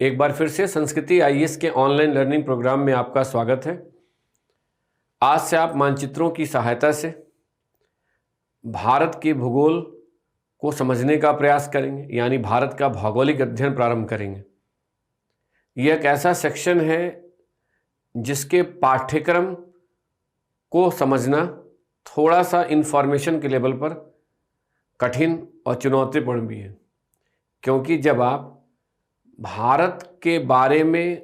एक बार फिर से संस्कृति आईएएस के ऑनलाइन लर्निंग प्रोग्राम में आपका स्वागत है। आज से आप मानचित्रों की सहायता से भारत के भूगोल को समझने का प्रयास करेंगे, यानी भारत का भौगोलिक अध्ययन प्रारंभ करेंगे। यह एक ऐसा सेक्शन है जिसके पाठ्यक्रम को समझना थोड़ा सा इंफॉर्मेशन के लेवल पर कठिन और चुनौतीपूर्ण भी है, क्योंकि जब आप भारत के बारे में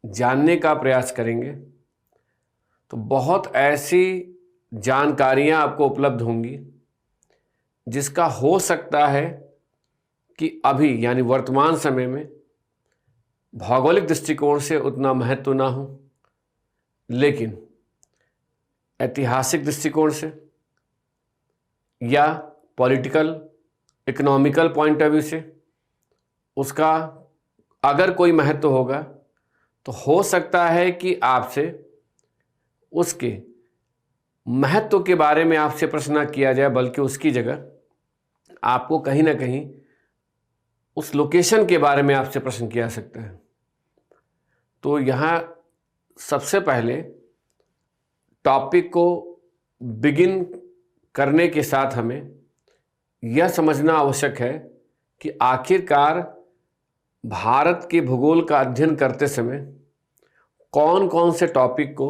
जानने का प्रयास करेंगे तो बहुत ऐसी जानकारियां आपको उपलब्ध होंगी जिसका हो सकता है कि अभी यानी वर्तमान समय में भौगोलिक दृष्टिकोण से उतना महत्व ना हो, लेकिन ऐतिहासिक दृष्टिकोण से या political economical point of view से उसका अगर कोई महत्व होगा तो हो सकता है कि आपसे उसके महत्व के बारे में आपसे प्रश्न न किया जाए, बल्कि उसकी जगह आपको कहीं ना कहीं उस लोकेशन के बारे में आपसे प्रश्न किया जा सकता है। तो यहाँ सबसे पहले टॉपिक को बिगिन करने के साथ हमें यह समझना आवश्यक है कि आखिरकार भारत के भूगोल का अध्ययन करते समय कौन कौन से टॉपिक को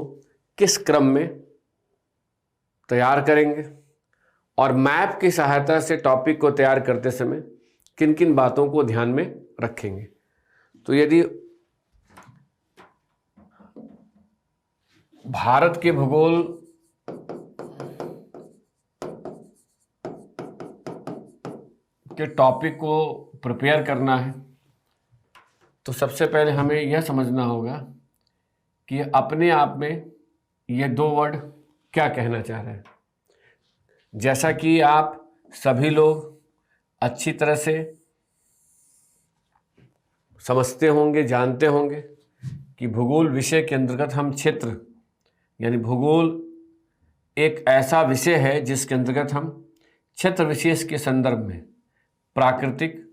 किस क्रम में तैयार करेंगे और मैप की सहायता से टॉपिक को तैयार करते समय किन किन बातों को ध्यान में रखेंगे। तो यदि भारत के भूगोल के टॉपिक को प्रिपेयर करना है तो सबसे पहले हमें यह समझना होगा कि अपने आप में ये दो वर्ड क्या कहना चाह रहे हैं। जैसा कि आप सभी लोग अच्छी तरह से समझते होंगे, जानते होंगे कि भूगोल विषय के अंतर्गत हम क्षेत्र यानी भूगोल एक ऐसा विषय है जिसके अंतर्गत हम क्षेत्र विशेष के संदर्भ में प्राकृतिक,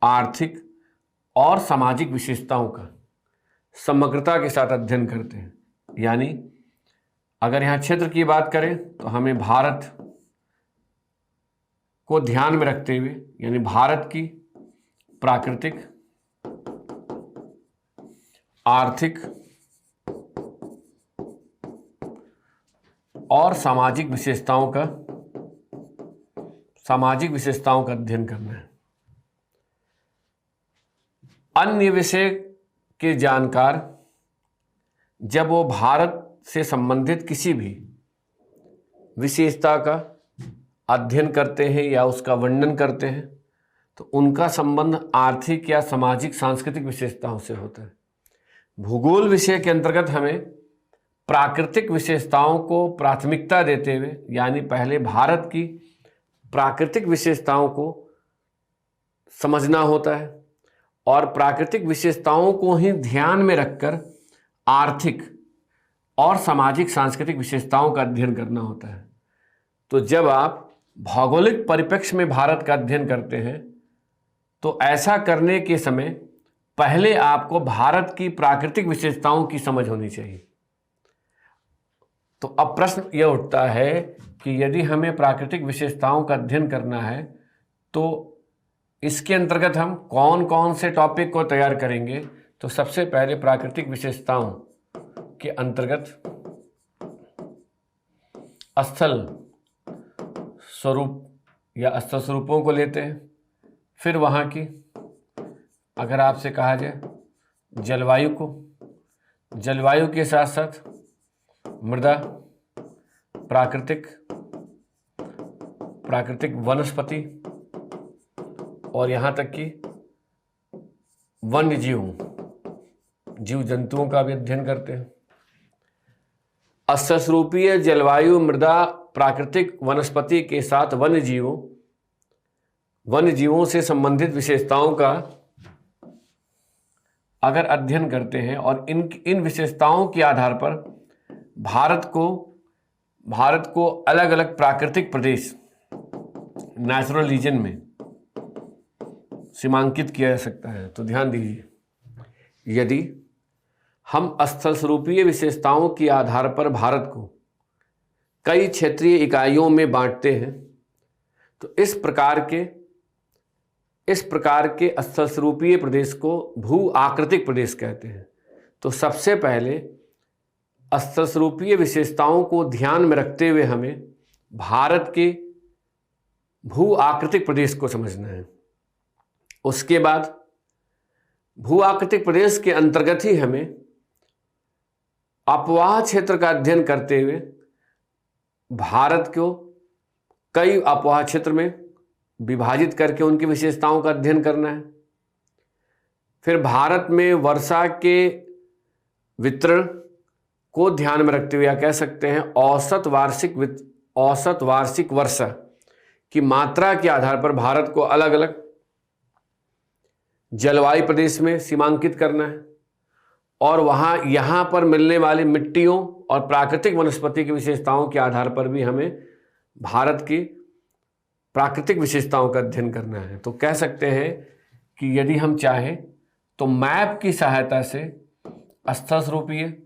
आर्थिक और सामाजिक विशेषताओं का समग्रता के साथ अध्ययन करते हैं। यानी अगर यहाँ क्षेत्र की बात करें तो हमें भारत को ध्यान में रखते हुए यानी भारत की प्राकृतिक, आर्थिक और सामाजिक विशेषताओं का अध्ययन करना है। अन्य विषय के जानकार जब वो भारत से संबंधित किसी भी विशेषता का अध्ययन करते हैं या उसका वर्णन करते हैं तो उनका संबंध आर्थिक या सामाजिक सांस्कृतिक विशेषताओं से होता है। भूगोल विषय के अंतर्गत हमें प्राकृतिक विशेषताओं को प्राथमिकता देते हुए यानी पहले भारत की प्राकृतिक विशेषताओं को समझना होता है और प्राकृतिक विशेषताओं को ही ध्यान में रखकर आर्थिक और सामाजिक सांस्कृतिक विशेषताओं का अध्ययन करना होता है। तो जब आप भौगोलिक परिप्रेक्ष्य में भारत का अध्ययन करते हैं तो ऐसा करने के समय पहले आपको भारत की प्राकृतिक विशेषताओं की समझ होनी चाहिए। तो अब प्रश्न यह उठता है कि यदि हमें प्राकृतिक विशेषताओं का अध्ययन करना है तो इसके अंतर्गत हम कौन कौन से टॉपिक को तैयार करेंगे। तो सबसे पहले प्राकृतिक विशेषताओं के अंतर्गत स्थल स्वरूप या स्थल स्वरूपों को लेते हैं। फिर वहाँ की अगर आपसे कहा जाए जलवायु के साथ साथ मृदा, प्राकृतिक वनस्पति और यहाँ तक कि वन्य जीव जंतुओं का भी अध्ययन करते हैं। स्थलस्वरूपीय जलवायु, मृदा, प्राकृतिक वनस्पति के साथ वन्य जीवों से संबंधित विशेषताओं का अगर अध्ययन करते हैं और इन विशेषताओं के आधार पर भारत को अलग अलग प्राकृतिक प्रदेश नेचुरल रीजन में सीमांकित किया जा सकता है। तो ध्यान दीजिए यदि हम स्थल स्वरूपीय विशेषताओं के आधार पर भारत को कई क्षेत्रीय इकाइयों में बांटते हैं तो इस प्रकार के स्थल स्वरूपीय प्रदेश को भू आकृतिक प्रदेश कहते हैं। तो सबसे पहले स्थल स्वरूपीय विशेषताओं को ध्यान में रखते हुए हमें भारत के भू आकृतिक प्रदेश को समझना है। उसके बाद भू आकृतिक प्रदेश के अंतर्गत ही हमें अपवाह क्षेत्र का अध्ययन करते हुए भारत को कई अपवाह क्षेत्र में विभाजित करके उनकी विशेषताओं का अध्ययन करना है। फिर भारत में वर्षा के वितरण को ध्यान में रखते हुए या कह सकते हैं औसत वार्षिक वर्षा की मात्रा के आधार पर भारत को अलग अलग जलवायु प्रदेश में सीमांकित करना है और यहाँ पर मिलने वाली मिट्टियों और प्राकृतिक वनस्पति की विशेषताओं के आधार पर भी हमें भारत की प्राकृतिक विशेषताओं का अध्ययन करना है। तो कह सकते हैं कि यदि हम चाहें तो मैप की सहायता से स्थल स्वरूपीय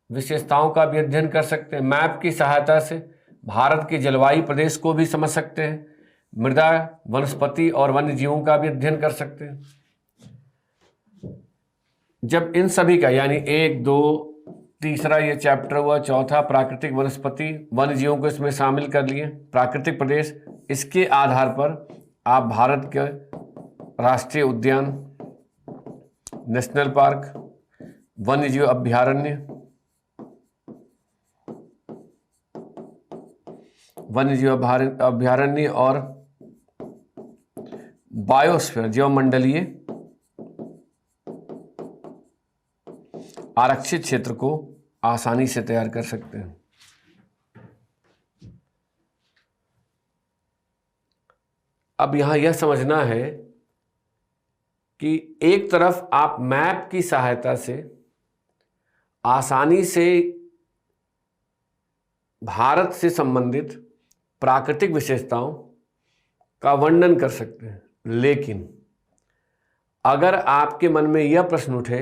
विशेषताओं का भी अध्ययन कर सकते हैं। मैप की सहायता से भारत के जलवायु प्रदेश को भी समझ सकते हैं, मृदा, वनस्पति और वन्य जीवों का भी अध्ययन कर सकते हैं। जब इन सभी का यानी 1, 2, तीसरा ये चैप्टर हुआ, चौथा प्राकृतिक वनस्पति वन्य जीवों को इसमें शामिल कर लिए, प्राकृतिक प्रदेश, इसके आधार पर आप भारत के राष्ट्रीय उद्यान, नेशनल पार्क, वन्य जीव अभ्यारण्य, और बायोस्फीयर जीवमंडलीय आरक्षित क्षेत्र को आसानी से तैयार कर सकते हैं। अब यहां यह समझना है कि एक तरफ आप मैप की सहायता से आसानी से भारत से संबंधित प्राकृतिक विशेषताओं का वर्णन कर सकते हैं, लेकिन अगर आपके मन में यह प्रश्न उठे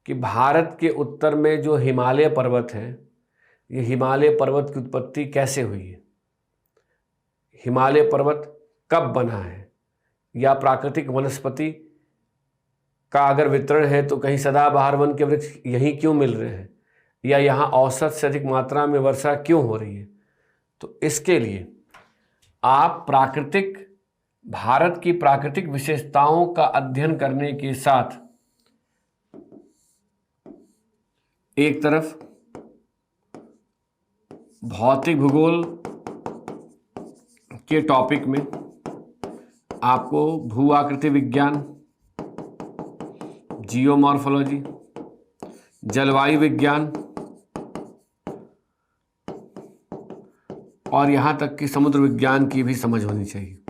कि भारत के उत्तर में जो हिमालय पर्वत है, ये हिमालय पर्वत की उत्पत्ति कैसे हुई है, हिमालय पर्वत कब बना है, या प्राकृतिक वनस्पति का अगर वितरण है तो कहीं सदाबहार वन के वृक्ष यहीं क्यों मिल रहे हैं, या यहाँ औसत से अधिक मात्रा में वर्षा क्यों हो रही है। तो इसके लिए आप भारत की प्राकृतिक विशेषताओं का अध्ययन करने के साथ एक तरफ भौतिक भूगोल के टॉपिक में आपको भू आकृति विज्ञान, जियोमॉर्फोलॉजी, जलवायु विज्ञान और यहाँ तक कि समुद्र विज्ञान की भी समझ होनी चाहिए।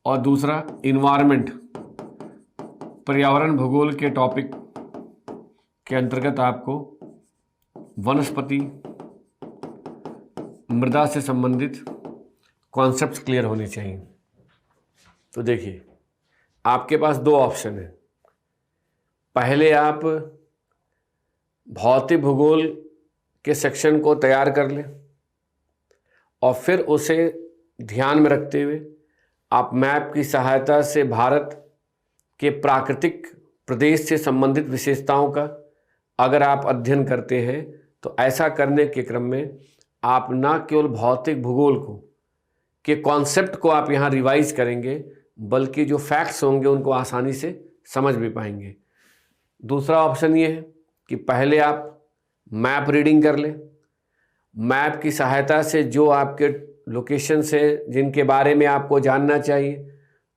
और दूसरा इन्वायरमेंट, पर्यावरण भूगोल के टॉपिक के अंतर्गत आपको वनस्पति, मृदा से संबंधित कॉन्सेप्ट्स क्लियर होने चाहिए। तो देखिए, आपके पास दो ऑप्शन है। पहले आप भौतिक भूगोल के सेक्शन को तैयार कर लें और फिर उसे ध्यान में रखते हुए आप मैप की सहायता से भारत के प्राकृतिक प्रदेश से संबंधित विशेषताओं का अगर आप अध्ययन करते हैं तो ऐसा करने के क्रम में आप न केवल भौतिक भूगोल के कॉन्सेप्ट को आप यहाँ रिवाइज करेंगे, बल्कि जो फैक्ट्स होंगे उनको आसानी से समझ भी पाएंगे। दूसरा ऑप्शन ये है कि पहले आप मैप रीडिंग कर लें, मैप की सहायता से जो आपके लोकेशन से जिनके बारे में आपको जानना चाहिए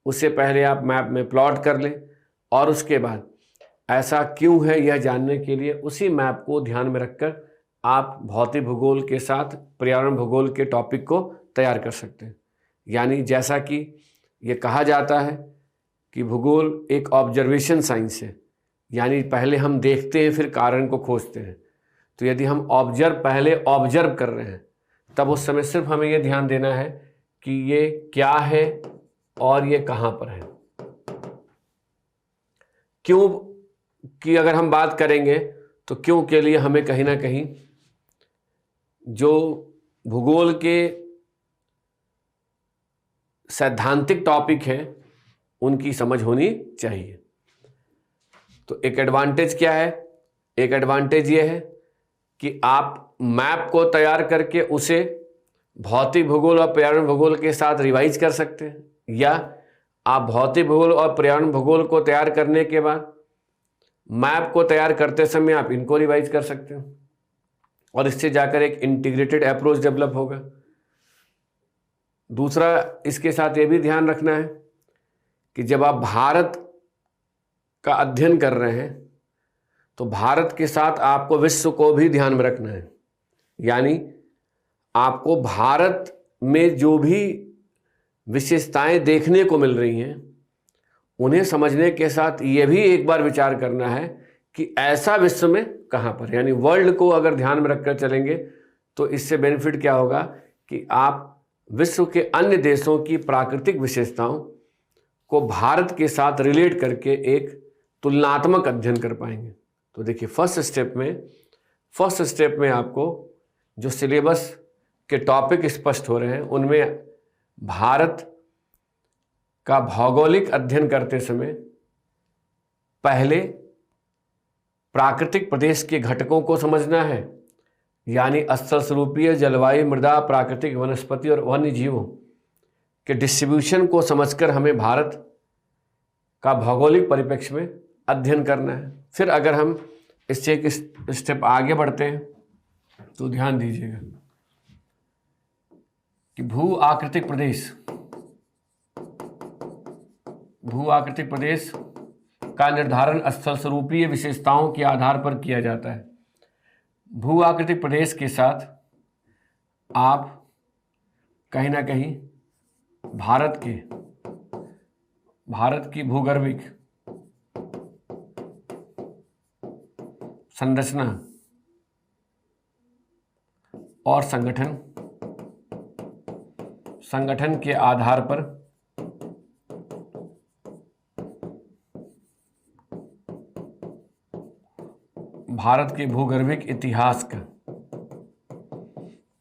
उससे पहले आप मैप में प्लॉट कर लें, और उसके बाद ऐसा क्यों है यह जानने के लिए उसी मैप को ध्यान में रखकर आप भौतिक भूगोल के साथ पर्यावरण भूगोल के टॉपिक को तैयार कर सकते हैं। यानी जैसा कि ये कहा जाता है कि भूगोल एक ऑब्जर्वेशन साइंस है, यानी पहले हम देखते हैं फिर कारण को खोजते हैं। तो यदि हम पहले ऑब्जर्व कर रहे हैं तब उस समय सिर्फ हमें ये ध्यान देना है कि ये क्या है और ये कहाँ पर है। क्यों की अगर हम बात करेंगे तो क्यों के लिए हमें कहीं ना कहीं जो भूगोल के सैद्धांतिक टॉपिक हैं उनकी समझ होनी चाहिए। तो एक एडवांटेज क्या है? एक एडवांटेज ये है कि आप मैप को तैयार करके उसे भौतिक भूगोल और पर्यावरण भूगोल के साथ रिवाइज कर सकते हैं, या आप भौतिक भूगोल और पर्यावरण भूगोल को तैयार करने के बाद मैप को तैयार करते समय आप इनको रिवाइज कर सकते हो, और इससे जाकर एक इंटीग्रेटेड अप्रोच डेवलप होगा। दूसरा, इसके साथ ये भी ध्यान रखना है कि जब आप भारत का अध्ययन कर रहे हैं तो भारत के साथ आपको विश्व को भी ध्यान में रखना है। यानी आपको भारत में जो भी विशेषताएं देखने को मिल रही हैं उन्हें समझने के साथ ये भी एक बार विचार करना है कि ऐसा विश्व में कहाँ पर, यानी वर्ल्ड को अगर ध्यान में रखकर चलेंगे तो इससे बेनिफिट क्या होगा कि आप विश्व के अन्य देशों की प्राकृतिक विशेषताओं को भारत के साथ रिलेट करके एक तुलनात्मक अध्ययन कर पाएंगे। तो देखिए, फर्स्ट स्टेप में आपको जो सिलेबस के टॉपिक स्पष्ट हो रहे हैं उनमें भारत का भौगोलिक अध्ययन करते समय पहले प्राकृतिक प्रदेश के घटकों को समझना है, यानी स्थल स्वरूपीय जलवायु, मृदा, प्राकृतिक वनस्पति और वन्य जीवों के डिस्ट्रीब्यूशन को समझकर हमें भारत का भौगोलिक परिप्रेक्ष्य में अध्ययन करना है। फिर अगर हम इससे एक स्टेप आगे बढ़ते हैं तो ध्यान दीजिएगा कि भू आकृतिक प्रदेश का निर्धारण स्थल स्वरूपीय विशेषताओं के आधार पर किया जाता है। भू आकृतिक प्रदेश के साथ आप कहीं ना कहीं भारत की भूगर्भिक संरचना और संगठन के आधार पर भारत के भूगर्भिक इतिहास का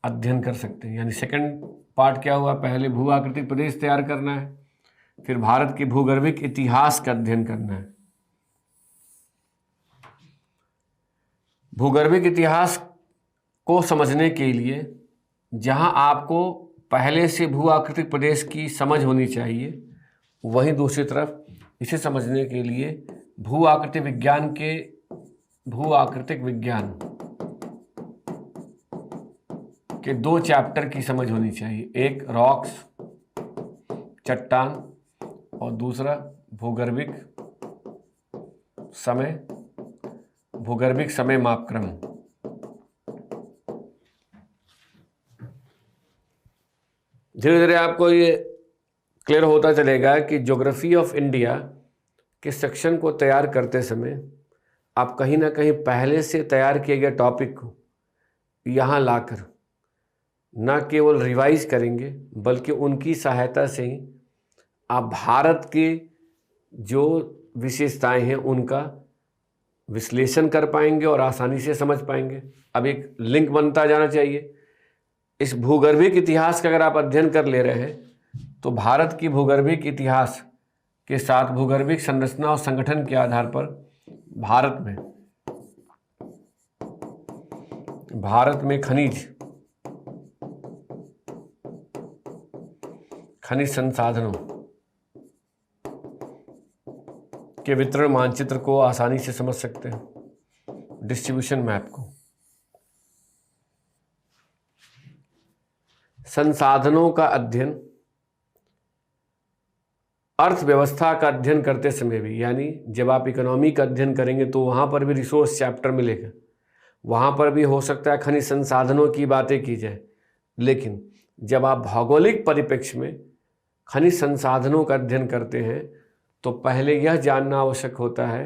अध्ययन कर सकते हैं। यानी सेकंड पार्ट क्या हुआ? पहले भू आकृतिक प्रदेश तैयार करना है, फिर भारत के भूगर्भिक इतिहास का अध्ययन करना है। भूगर्भिक इतिहास को समझने के लिए जहां आपको पहले से भू आकृतिक प्रदेश की समझ होनी चाहिए, वहीं दूसरी तरफ इसे समझने के लिए भू आकृतिक विज्ञान के 2 चैप्टर की समझ होनी चाहिए। एक रॉक्स, चट्टान, और दूसरा भूगर्भिक समय मापक्रम। धीरे धीरे आपको ये क्लियर होता चलेगा कि ज्योग्राफी ऑफ इंडिया के सेक्शन को तैयार करते समय आप कहीं ना कहीं पहले से तैयार किए गए टॉपिक को यहाँ लाकर न केवल रिवाइज करेंगे बल्कि उनकी सहायता से ही आप भारत के जो विशेषताएं हैं उनका विश्लेषण कर पाएंगे और आसानी से समझ पाएंगे। अब एक लिंक बनता जाना चाहिए। इस भूगर्भिक इतिहास का अगर आप अध्ययन कर ले रहे हैं तो भारत की भूगर्भिक इतिहास के साथ भूगर्भिक संरचना और संगठन के आधार पर भारत में खनिज संसाधनों के वितरण मानचित्र को आसानी से समझ सकते हैं, डिस्ट्रीब्यूशन मैप को। संसाधनों का अध्ययन अर्थव्यवस्था का अध्ययन करते समय भी, यानी जब आप इकोनॉमी का अध्ययन करेंगे तो वहाँ पर भी रिसोर्स चैप्टर मिलेगा, वहाँ पर भी हो सकता है खनिज संसाधनों की बातें की जाए। लेकिन जब आप भौगोलिक परिप्रेक्ष्य में खनिज संसाधनों का अध्ययन करते हैं तो पहले यह जानना आवश्यक होता है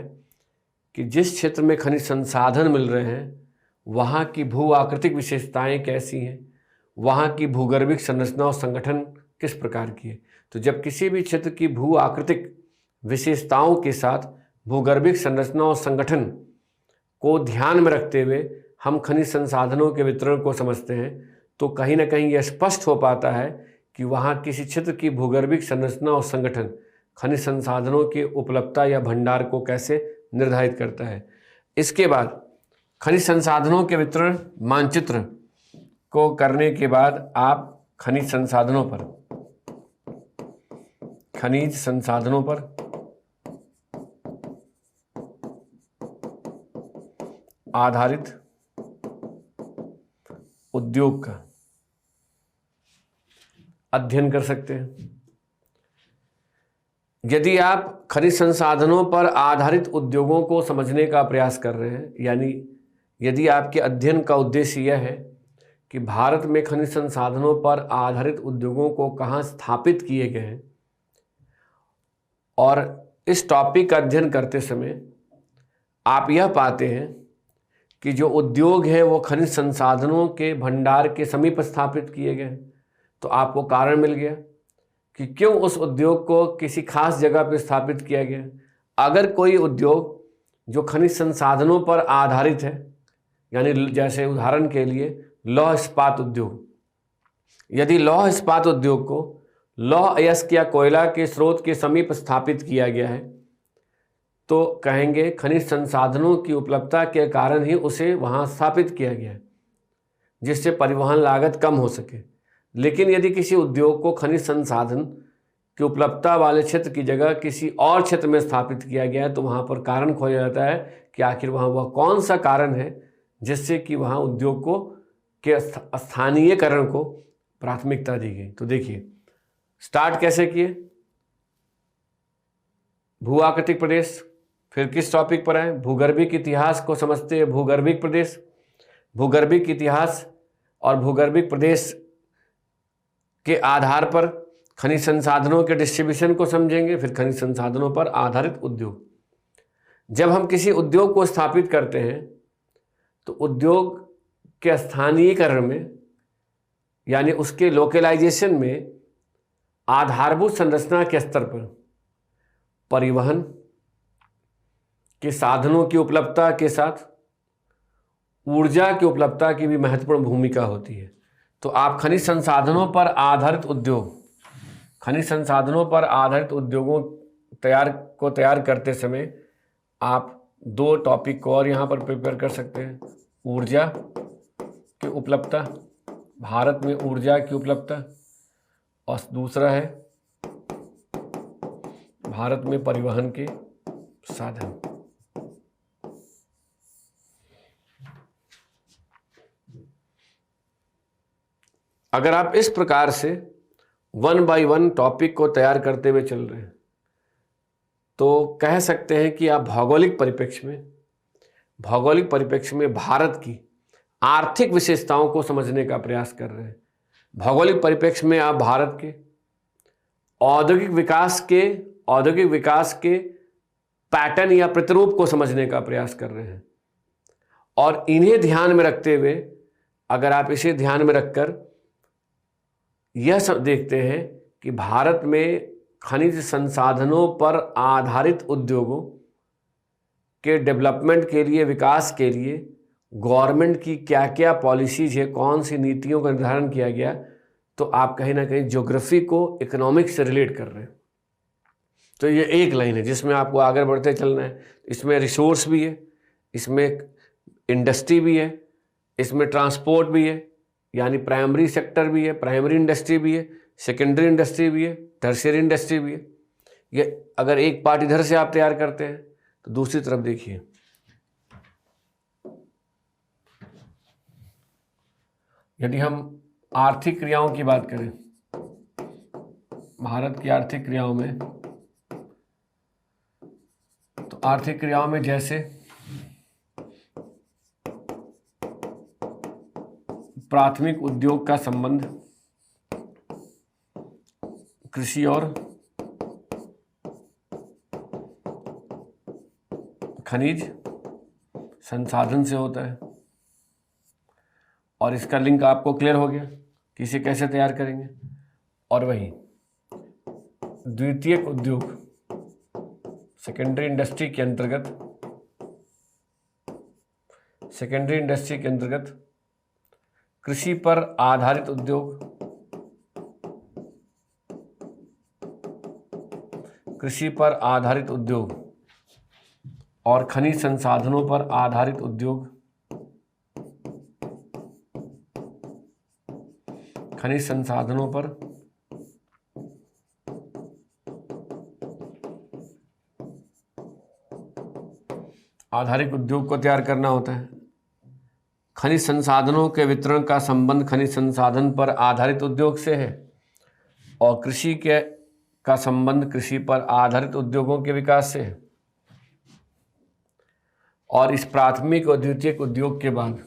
कि जिस क्षेत्र में खनिज संसाधन मिल रहे हैं वहाँ की भू आकृतिक विशेषताएं कैसी हैं, वहाँ की भूगर्भिक संरचना और संगठन किस प्रकार की है। तो जब किसी भी क्षेत्र की भू आकृतिक विशेषताओं के साथ भूगर्भिक संरचना और संगठन को ध्यान में रखते हुए हम खनिज संसाधनों के वितरण को समझते हैं, तो कहीं ना कहीं यह स्पष्ट हो पाता है कि वहाँ किसी क्षेत्र की भूगर्भिक संरचना और संगठन खनिज संसाधनों की उपलब्धता या भंडार को कैसे निर्धारित करता है। इसके बाद खनिज संसाधनों के वितरण मानचित्र को करने के बाद आप खनिज संसाधनों पर आधारित उद्योग का अध्ययन कर सकते हैं। यदि आप खनिज संसाधनों पर आधारित उद्योगों को समझने का प्रयास कर रहे हैं, यानी यदि आपके अध्ययन का उद्देश्य यह है कि भारत में खनिज संसाधनों पर आधारित उद्योगों को कहाँ स्थापित किए गए हैं, और इस टॉपिक का अध्ययन करते समय आप यह पाते हैं कि जो उद्योग है वो खनिज संसाधनों के भंडार के समीप स्थापित किए गए हैं, तो आपको कारण मिल गया कि क्यों उस उद्योग को किसी खास जगह पर स्थापित किया गया। अगर कोई उद्योग जो खनिज संसाधनों पर आधारित है, यानी जैसे उदाहरण के लिए लौह इस्पात उद्योग, यदि लौह इस्पात उद्योग को लौह अयस्क या कोयला के स्रोत के समीप स्थापित किया गया है, तो कहेंगे खनिज संसाधनों की उपलब्धता के कारण ही उसे वहाँ स्थापित किया गया है, जिससे परिवहन लागत कम हो सके। लेकिन यदि किसी उद्योग को खनिज संसाधन की उपलब्धता वाले क्षेत्र की जगह किसी और क्षेत्र में स्थापित किया गया है, तो वहाँ पर कारण खोजा जाता है कि आखिर वहाँ वह कौन सा कारण है जिससे कि वहाँ उद्योग को के स्थानीयकरण को प्राथमिकता दी गई। तो देखिए स्टार्ट कैसे किए, भू आकृतिक प्रदेश, फिर किस टॉपिक पर आए, भूगर्भिक इतिहास को समझते हैं, भूगर्भिक प्रदेश, भूगर्भिक इतिहास और भूगर्भिक प्रदेश के आधार पर खनिज संसाधनों के डिस्ट्रीब्यूशन को समझेंगे, फिर खनिज संसाधनों पर आधारित उद्योग। जब हम किसी उद्योग को स्थापित करते हैं तो उद्योग के स्थानीयकरण में, यानी उसके लोकलाइजेशन में, आधारभूत संरचना के स्तर पर परिवहन के साधनों की उपलब्धता के साथ ऊर्जा की उपलब्धता की भी महत्वपूर्ण भूमिका होती है। तो आप खनिज संसाधनों पर आधारित उद्योगों तैयार करते समय आप दो टॉपिक को और यहाँ पर प्रिपेयर कर सकते हैं। ऊर्जा की उपलब्धता, भारत में ऊर्जा की उपलब्धता, और दूसरा है भारत में परिवहन के साधन। अगर आप इस प्रकार से 1 बाय 1 टॉपिक को तैयार करते हुए चल रहे हैं तो कह सकते हैं कि आप भौगोलिक परिप्रेक्ष्य में भारत की आर्थिक विशेषताओं को समझने का प्रयास कर रहे हैं। भौगोलिक परिप्रेक्ष्य में आप भारत के औद्योगिक विकास के पैटर्न या प्रतिरूप को समझने का प्रयास कर रहे हैं। और इन्हें ध्यान में रखते हुए, अगर आप इसे ध्यान में रखकर यह सब देखते हैं कि भारत में खनिज संसाधनों पर आधारित उद्योगों के डेवलपमेंट के लिए, विकास के लिए गवर्नमेंट की क्या क्या पॉलिसीज है, कौन सी नीतियों का निर्धारण किया गया, तो आप कहीं ना कहीं ज्योग्राफी को इकोनॉमिक्स से रिलेट कर रहे हैं। तो ये एक लाइन है जिसमें आपको आगे बढ़ते चलना है। इसमें रिसोर्स भी है, इसमें इंडस्ट्री भी है, इसमें ट्रांसपोर्ट भी है, यानी प्राइमरी सेक्टर भी है, प्राइमरी इंडस्ट्री भी है, सेकेंडरी इंडस्ट्री भी है, टर्शियरी इंडस्ट्री भी है। ये अगर एक पार्ट इधर से आप तैयार करते हैं तो दूसरी तरफ देखिए, यदि हम आर्थिक क्रियाओं की बात करें, भारत की आर्थिक क्रियाओं में, तो आर्थिक क्रियाओं में जैसे प्राथमिक उद्योग का संबंध कृषि और खनिज संसाधन से होता है, और इसका लिंक आपको क्लियर हो गया कि इसे कैसे तैयार करेंगे। और वहीं द्वितीयक उद्योग सेकेंडरी इंडस्ट्री के अंतर्गत कृषि पर आधारित उद्योग, और खनिज संसाधनों पर आधारित उद्योग, को तैयार करना होता है। खनिज संसाधनों के वितरण का संबंध खनिज संसाधन पर आधारित उद्योग से है और कृषि का संबंध कृषि पर आधारित उद्योगों के विकास से है। और इस प्राथमिक और द्वितीयक उद्योग के बाद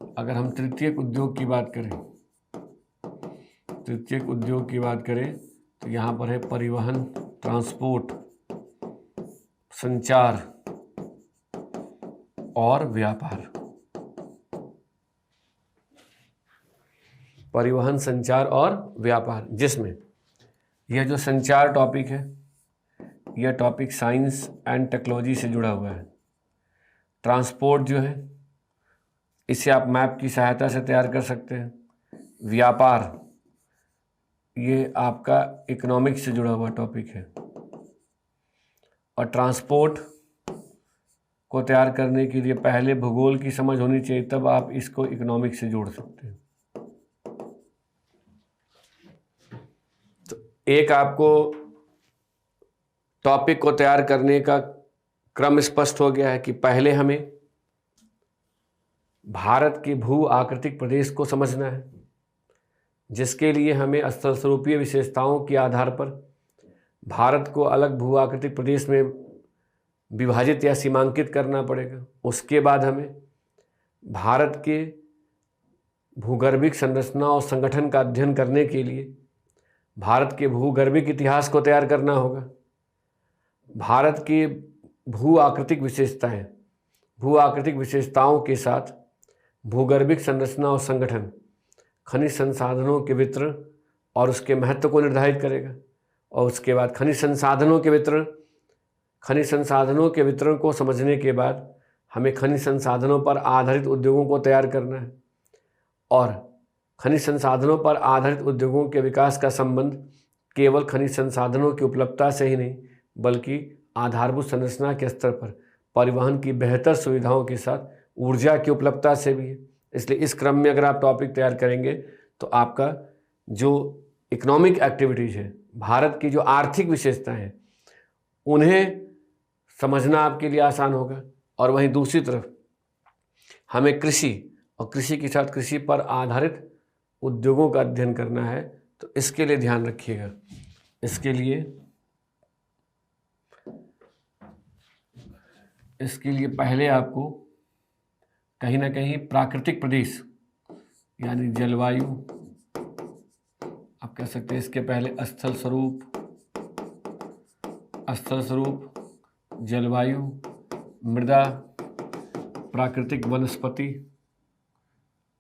अगर हम तृतीयक उद्योग की बात करें तो यहाँ पर है परिवहन, ट्रांसपोर्ट, संचार और व्यापार। परिवहन, संचार और व्यापार, जिसमें यह जो संचार टॉपिक है यह टॉपिक साइंस एंड टेक्नोलॉजी से जुड़ा हुआ है। ट्रांसपोर्ट जो है इसे आप मैप की सहायता से तैयार कर सकते हैं। व्यापार ये आपका इकोनॉमिक्स से जुड़ा हुआ टॉपिक है और ट्रांसपोर्ट को तैयार करने के लिए पहले भूगोल की समझ होनी चाहिए, तब आप इसको इकोनॉमिक्स से जोड़ सकते हैं। तो एक आपको टॉपिक को तैयार करने का क्रम स्पष्ट हो गया है कि पहले हमें भारत के भू आकृतिक प्रदेश को समझना है, जिसके लिए हमें स्थल स्वरूपीय विशेषताओं के आधार पर भारत को अलग भू आकृतिक प्रदेश में विभाजित या सीमांकित करना पड़ेगा। उसके बाद हमें भारत के भूगर्भिक संरचना और संगठन का अध्ययन करने के लिए भारत के भूगर्भिक इतिहास को तैयार करना होगा। भारत की भू आकृतिक विशेषताओं के साथ भूगर्भिक संरचना और संगठन खनिज संसाधनों के वितरण और उसके महत्व को निर्धारित करेगा। और उसके बाद खनिज संसाधनों के वितरण को समझने के बाद हमें खनिज संसाधनों पर आधारित उद्योगों को तैयार करना है और खनिज संसाधनों पर आधारित उद्योगों के विकास का संबंध केवल खनिज संसाधनों की उपलब्धता से ही नहीं बल्कि आधारभूत संरचना के स्तर पर परिवहन की बेहतर सुविधाओं के साथ ऊर्जा की उपलब्धता से भी है। इसलिए इस क्रम में अगर आप टॉपिक तैयार करेंगे तो आपका जो इकोनॉमिक एक्टिविटीज़ है, भारत की जो आर्थिक विशेषताएं हैं, उन्हें समझना आपके लिए आसान होगा। और वहीं दूसरी तरफ हमें कृषि और कृषि के साथ कृषि पर आधारित उद्योगों का अध्ययन करना है। तो इसके लिए ध्यान रखिएगा, इसके लिए पहले आपको कहीं ना कहीं प्राकृतिक प्रदेश यानी जलवायु, आप कह सकते हैं इसके पहले स्थल स्वरूप, जलवायु, मृदा, प्राकृतिक वनस्पति,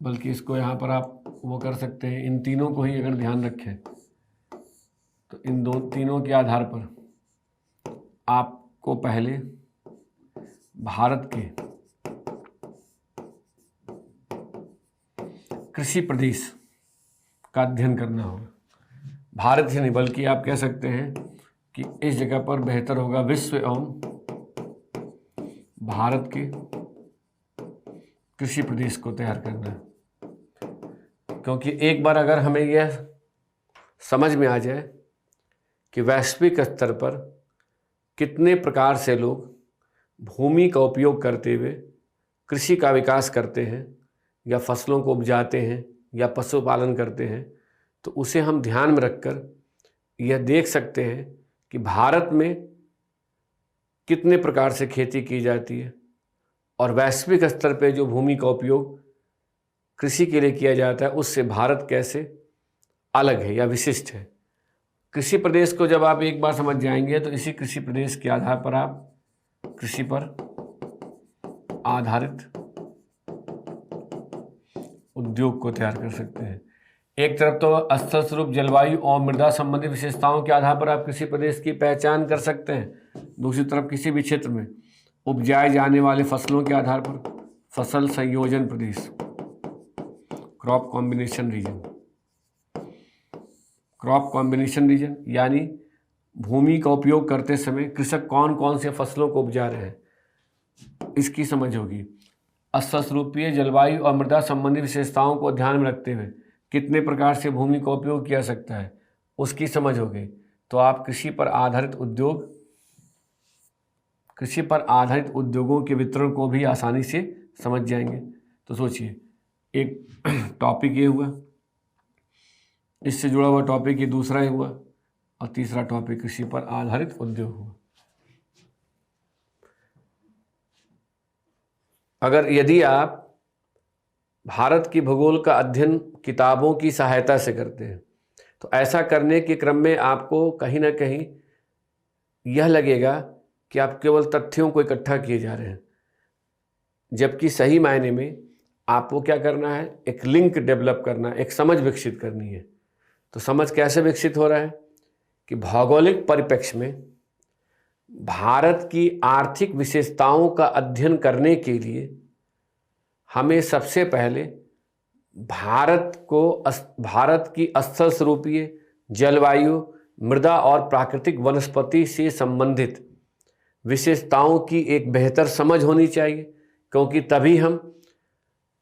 बल्कि इसको यहाँ पर आप वो कर सकते हैं, इन तीनों को ही अगर ध्यान रखें तो इन तीनों के आधार पर आपको पहले भारत के कृषि प्रदेश का अध्ययन करना होगा। भारत ही नहीं बल्कि आप कह सकते हैं कि इस जगह पर बेहतर होगा विश्व एवं भारत के कृषि प्रदेश को तैयार करना है। क्योंकि एक बार अगर हमें यह समझ में आ जाए कि वैश्विक स्तर पर कितने प्रकार से लोग भूमि का उपयोग करते हुए कृषि का विकास करते हैं या फसलों को उपजाते हैं या पशुपालन करते हैं, तो उसे हम ध्यान में रखकर यह देख सकते हैं कि भारत में कितने प्रकार से खेती की जाती है और वैश्विक स्तर पर जो भूमि का उपयोग कृषि के लिए किया जाता है उससे भारत कैसे अलग है या विशिष्ट है। कृषि प्रदेश को जब आप एक बार समझ जाएंगे तो इसी कृषि प्रदेश के आधार पर आप कृषि पर आधारित उद्योग को तैयार कर सकते हैं। एक तरफ तो स्थल स्वरूप, जलवायु और मृदा संबंधी विशेषताओं के आधार पर आप कृषि प्रदेश की पहचान कर सकते हैं दूसरी तरफ किसी भी क्षेत्र में उपजाए जाने वाले फसलों के आधार पर फसल संयोजन प्रदेश, crop combination region. Crop combination region यानी भूमि का उपयोग करते समय कृषक कौन कौन से फसलों को उपजा रहे हैं, इसकी समझ होगी। अस्तरूपीय जलवायु और मृदा संबंधी विशेषताओं को ध्यान में रखते हुए कितने प्रकार से भूमि का उपयोग किया सकता है, उसकी समझ होगी। तो आप कृषि पर आधारित उद्योगों के वितरण को भी आसानी से समझ जाएंगे। तो सोचिए, एक टॉपिक ये हुआ, इससे जुड़ा हुआ टॉपिक ये दूसरा ही हुआ, और तीसरा टॉपिक कृषि पर आधारित उद्योग हुआ। यदि आप भारत की भूगोल का अध्ययन किताबों की सहायता से करते हैं तो ऐसा करने के क्रम में आपको कहीं ना कहीं यह लगेगा कि आप केवल तथ्यों को इकट्ठा किए जा रहे हैं, जबकि सही मायने में आपको क्या करना है, एक लिंक डेवलप करना, एक समझ विकसित करनी है। तो समझ कैसे विकसित हो रहा है कि भौगोलिक परिप्रेक्ष्य में भारत की आर्थिक विशेषताओं का अध्ययन करने के लिए हमें सबसे पहले भारत की स्थल स्वरूपीय जलवायु, मृदा और प्राकृतिक वनस्पति से संबंधित विशेषताओं की एक बेहतर समझ होनी चाहिए, क्योंकि तभी हम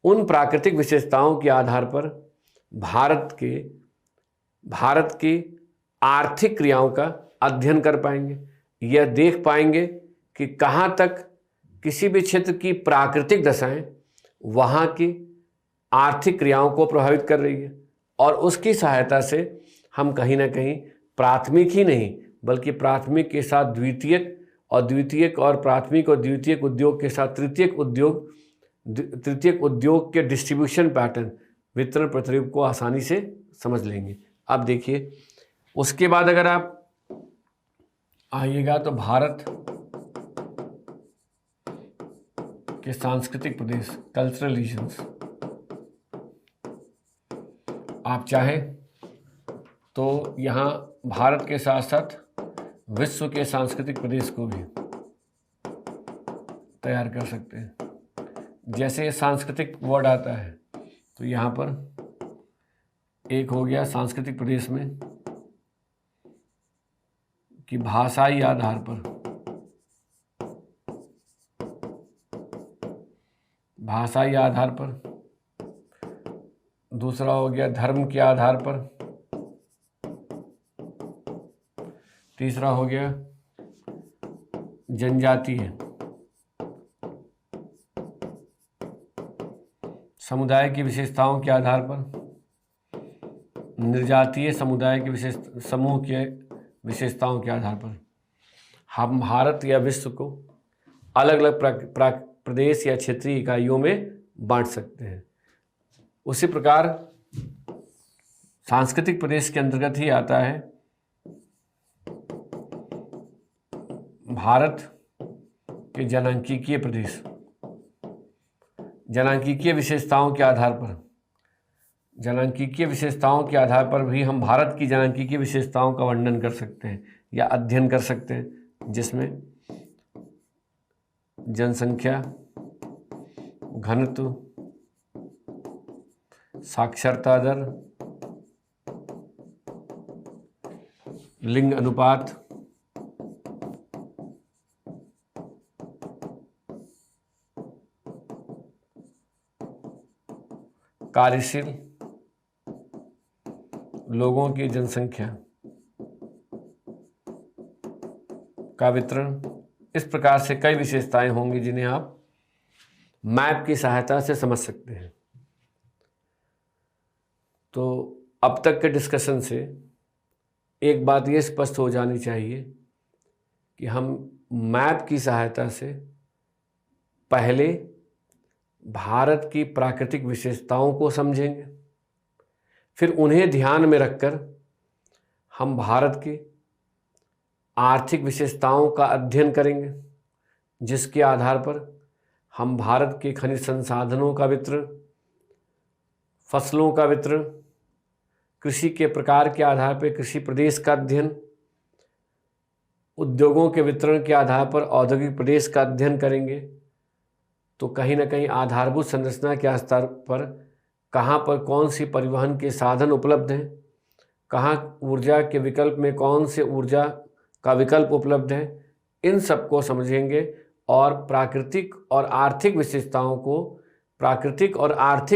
उन प्राकृतिक विशेषताओं के आधार पर भारत की आर्थिक क्रियाओं का अध्ययन कर पाएंगे। यह देख पाएंगे कि कहाँ तक किसी भी क्षेत्र की प्राकृतिक दशाएं वहाँ की आर्थिक क्रियाओं को प्रभावित कर रही है, और उसकी सहायता से हम कहीं ना कहीं प्राथमिक ही नहीं बल्कि प्राथमिक के साथ द्वितीयक और प्राथमिक और द्वितीयक उद्योग के साथ तृतीयक उद्योग के डिस्ट्रीब्यूशन पैटर्न, वितरण प्रतिरूप को आसानी से समझ लेंगे। अब देखिए, उसके बाद अगर आप आइएगा तो भारत के सांस्कृतिक प्रदेश, कल्चरल रीजन्स, आप चाहें तो यहाँ भारत के साथ साथ विश्व के सांस्कृतिक प्रदेश को भी तैयार कर सकते हैं। जैसे ये सांस्कृतिक वर्ड आता है तो यहाँ पर एक हो गया सांस्कृतिक प्रदेश में कि भाषाई आधार पर, दूसरा हो गया धर्म के आधार पर, तीसरा हो गया जनजातीय समुदाय की विशेषताओं के आधार पर, निर्जातीय समुदाय के समूह के विशेषताओं के आधार पर हम भारत या विश्व को अलग अलग प्रदेश या क्षेत्रीय इकाइयों में बांट सकते हैं। उसी प्रकार सांस्कृतिक प्रदेश के अंतर्गत ही आता है भारत के जनांकीय प्रदेश। जनांकीय विशेषताओं के आधार पर भी हम भारत की जनांकीय विशेषताओं का वर्णन कर सकते हैं या अध्ययन कर सकते हैं, जिसमें जनसंख्या, घनत्व, साक्षरता दर, लिंग अनुपात, कार्यशील लोगों की जनसंख्या का वितरण, इस प्रकार से कई विशेषताएं होंगी जिन्हें आप मैप की सहायता से समझ सकते हैं। तो अब तक के डिस्कशन से एक बात ये स्पष्ट हो जानी चाहिए कि हम मैप की सहायता से पहले भारत की प्राकृतिक विशेषताओं को समझेंगे, फिर उन्हें ध्यान में रखकर हम भारत की आर्थिक विशेषताओं का अध्ययन करेंगे, जिसके आधार पर हम भारत के खनिज संसाधनों का वितरण, फसलों का वितरण, कृषि के प्रकार के आधार पर कृषि प्रदेश का अध्ययन, उद्योगों के वितरण के आधार पर औद्योगिक प्रदेश का अध्ययन करेंगे तो कहीं ना कहीं आधारभूत संरचना के स्तर पर कहाँ पर कौन सी परिवहन के साधन उपलब्ध हैं, कहाँ ऊर्जा के विकल्प में कौन से ऊर्जा का विकल्प उपलब्ध है, इन सबको समझेंगे और प्राकृतिक और आर्थिक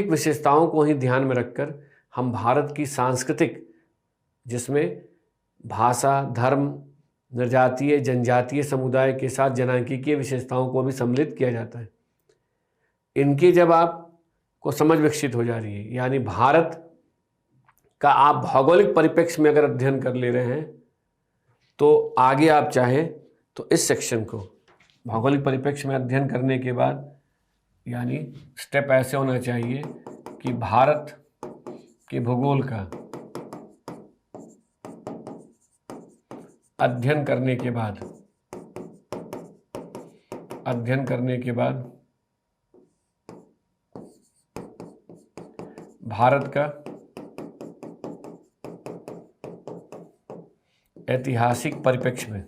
विशेषताओं को ही ध्यान में रखकर हम भारत की सांस्कृतिक, जिसमें भाषा, धर्म, निर्जातीय, जनजातीय समुदाय के साथ जनांकीय विशेषताओं को भी सम्मिलित किया जाता है। इनकी जब आपको समझ विकसित हो जा रही है, यानी भारत का आप भौगोलिक परिप्रेक्ष्य में अगर अध्ययन कर ले रहे हैं, तो आगे आप चाहें तो इस सेक्शन को भौगोलिक परिप्रेक्ष्य में अध्ययन करने के बाद, यानी स्टेप ऐसे होना चाहिए कि भारत के भूगोल का अध्ययन करने के बाद भारत का ऐतिहासिक परिप्रेक्ष्य में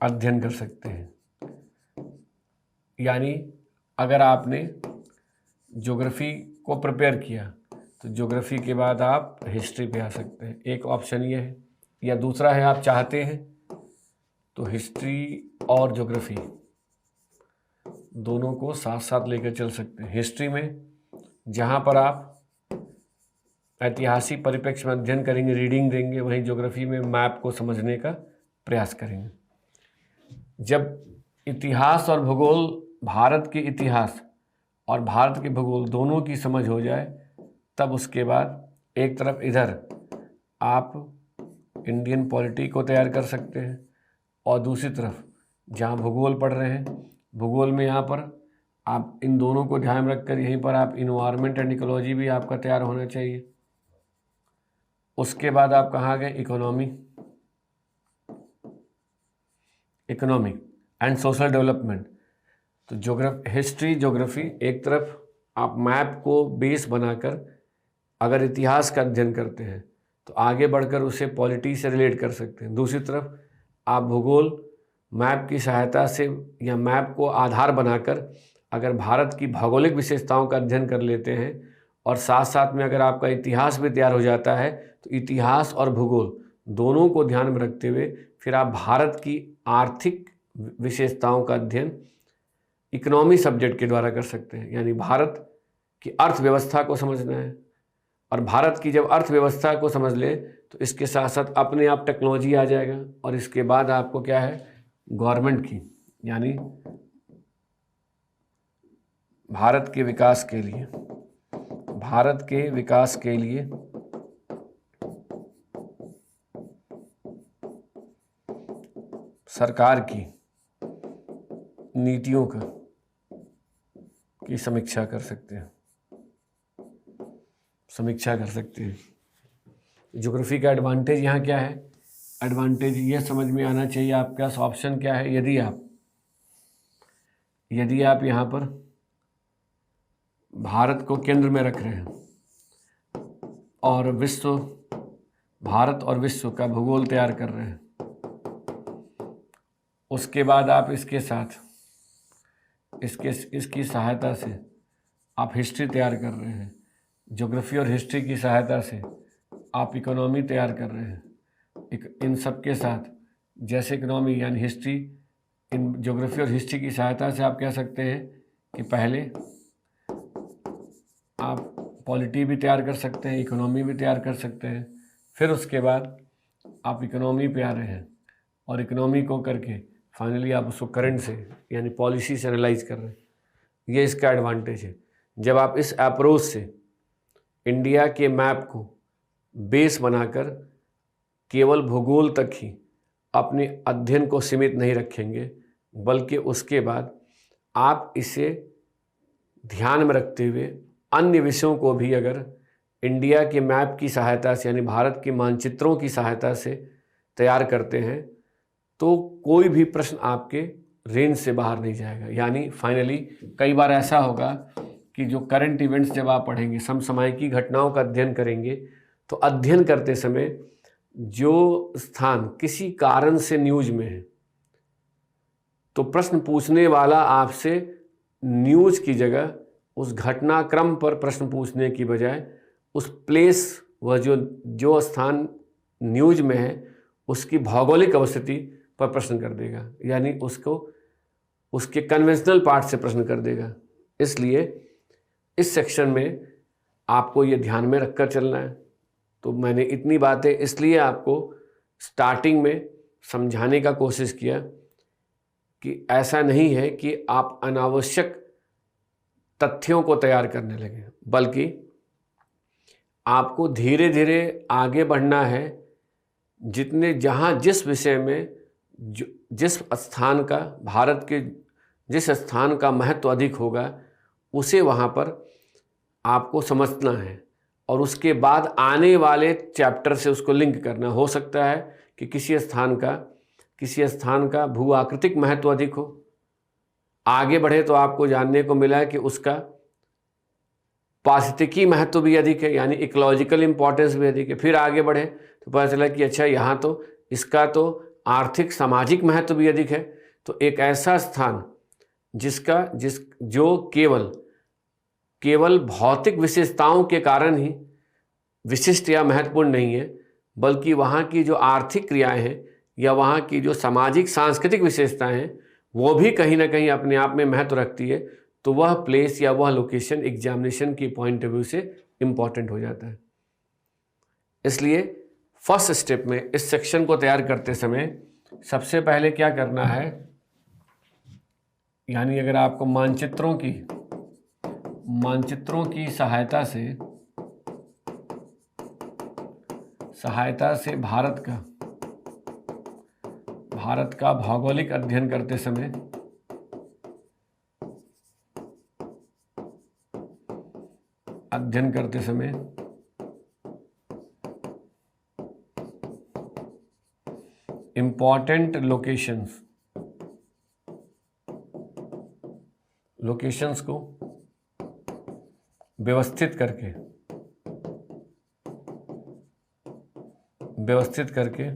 अध्ययन कर सकते हैं। यानी अगर आपने ज्योग्राफी को प्रिपेयर किया तो ज्योग्राफी के बाद आप हिस्ट्री पे आ सकते हैं, एक ऑप्शन ये है। या दूसरा है, आप चाहते हैं तो हिस्ट्री और ज्योग्राफी दोनों को साथ साथ लेकर चल सकते हैं। हिस्ट्री में जहाँ पर आप ऐतिहासिक परिप्रेक्ष्य में अध्ययन करेंगे, रीडिंग देंगे, वहीं ज्योग्राफी में मैप को समझने का प्रयास करेंगे। जब इतिहास और भूगोल, भारत के इतिहास और भारत के भूगोल दोनों की समझ हो जाए, तब उसके बाद एक तरफ इधर आप इंडियन पॉलिटी को तैयार कर सकते हैं और दूसरी तरफ जहाँ भूगोल पढ़ रहे हैं, भूगोल में यहाँ पर आप इन दोनों को ध्यान रखकर यहीं पर आप इन्वायरमेंट एंड इकोलॉजी भी आपका तैयार होना चाहिए। उसके बाद आप कहाँ गए, इकोनॉमिक एंड सोशल डेवलपमेंट। तो हिस्ट्री, ज्योग्राफी एक तरफ आप मैप को बेस बनाकर अगर इतिहास का अध्ययन करते हैं तो आगे बढ़कर उसे पॉलिटी से रिलेट कर सकते हैं। दूसरी तरफ आप भूगोल मैप की सहायता से या मैप को आधार बनाकर अगर भारत की भौगोलिक विशेषताओं का अध्ययन कर लेते हैं और साथ साथ में अगर आपका इतिहास भी तैयार हो जाता है, तो इतिहास और भूगोल दोनों को ध्यान में रखते हुए फिर आप भारत की आर्थिक विशेषताओं का अध्ययन इकोनॉमी सब्जेक्ट के द्वारा कर सकते हैं। यानी भारत की अर्थव्यवस्था को समझना है, और भारत की जब अर्थव्यवस्था को समझ ले तो इसके साथ साथ अपने आप टेक्नोलॉजी आ जाएगा, और इसके बाद आपको क्या है, गवर्नमेंट की, यानी भारत के विकास के लिए सरकार की नीतियों की समीक्षा कर सकते हैं। ज्योग्राफी का एडवांटेज यहाँ क्या है, एडवांटेज ये समझ में आना चाहिए आपके पास ऑप्शन क्या है। यदि आप यहाँ पर भारत को केंद्र में रख रहे हैं और भारत और विश्व का भूगोल तैयार कर रहे हैं, उसके बाद आप इसके साथ इसकी सहायता से आप हिस्ट्री तैयार कर रहे हैं, ज्योग्राफी और हिस्ट्री की सहायता से आप इकोनॉमी तैयार कर रहे हैं। इन सब के साथ जैसे इकोनॉमी यानी हिस्ट्री, इन ज्योग्राफी और हिस्ट्री की सहायता से आप कह सकते हैं कि पहले आप पॉलिटी भी तैयार कर सकते हैं, इकोनॉमी भी तैयार कर सकते हैं, फिर उसके बाद आप इकोनॉमी पे आ रहे हैं और इकोनॉमी को करके फाइनली आप उसको करंट से यानी पॉलिसी से एनालाइज कर रहे हैं। ये इसका एडवांटेज है। जब आप इस अप्रोच से इंडिया के मैप को बेस बनाकर केवल भूगोल तक ही अपने अध्ययन को सीमित नहीं रखेंगे, बल्कि उसके बाद आप इसे ध्यान में रखते हुए अन्य विषयों को भी अगर इंडिया के मैप की सहायता से यानी भारत के मानचित्रों की सहायता से तैयार करते हैं, तो कोई भी प्रश्न आपके रेंज से बाहर नहीं जाएगा। यानी फाइनली कई बार ऐसा होगा कि जो करंट इवेंट्स जब आप पढ़ेंगे, समसामयिकी घटनाओं का अध्ययन करेंगे, तो अध्ययन करते समय जो स्थान किसी कारण से न्यूज में है, तो प्रश्न पूछने वाला आपसे न्यूज की जगह उस घटनाक्रम पर प्रश्न पूछने की बजाय उस प्लेस, वह जो स्थान न्यूज में है उसकी भौगोलिक अवस्थिति पर प्रश्न कर देगा, यानी उसको उसके कन्वेंशनल पार्ट से प्रश्न कर देगा। इसलिए इस सेक्शन में आपको ये ध्यान में रखकर चलना है। तो मैंने इतनी बातें इसलिए आपको स्टार्टिंग में समझाने का कोशिश किया कि ऐसा नहीं है कि आप अनावश्यक तथ्यों को तैयार करने लगे, बल्कि आपको धीरे धीरे आगे बढ़ना है। जहाँ जिस विषय में जिस स्थान का, भारत के जिस स्थान का महत्व अधिक होगा उसे वहाँ पर आपको समझना है और उसके बाद आने वाले चैप्टर से उसको लिंक करना। हो सकता है कि किसी स्थान का भू आकृतिक महत्व अधिक हो, आगे बढ़े तो आपको जानने को मिला है कि उसका पारिस्थितिकी महत्व भी अधिक है, यानी इकोलॉजिकल इंपॉर्टेंस भी अधिक है। फिर आगे बढ़े तो पता चला कि अच्छा यहाँ तो इसका तो आर्थिक सामाजिक महत्व भी अधिक है। तो एक ऐसा स्थान जो केवल भौतिक विशेषताओं के कारण ही विशिष्ट या महत्वपूर्ण नहीं है, बल्कि वहाँ की जो आर्थिक क्रियाएं हैं या वहाँ की जो सामाजिक सांस्कृतिक विशेषताएं हैं वो भी कहीं ना कहीं अपने आप में महत्व रखती है, तो वह प्लेस या वह लोकेशन एग्जामिनेशन की पॉइंट ऑफ व्यू से इम्पॉर्टेंट हो जाता है। इसलिए फर्स्ट स्टेप में इस सेक्शन को तैयार करते समय सबसे पहले क्या करना है, यानी अगर आपको मानचित्रों की सहायता से भारत का भौगोलिक अध्ययन करते समय इंपॉर्टेंट लोकेशंस को व्यवस्थित करके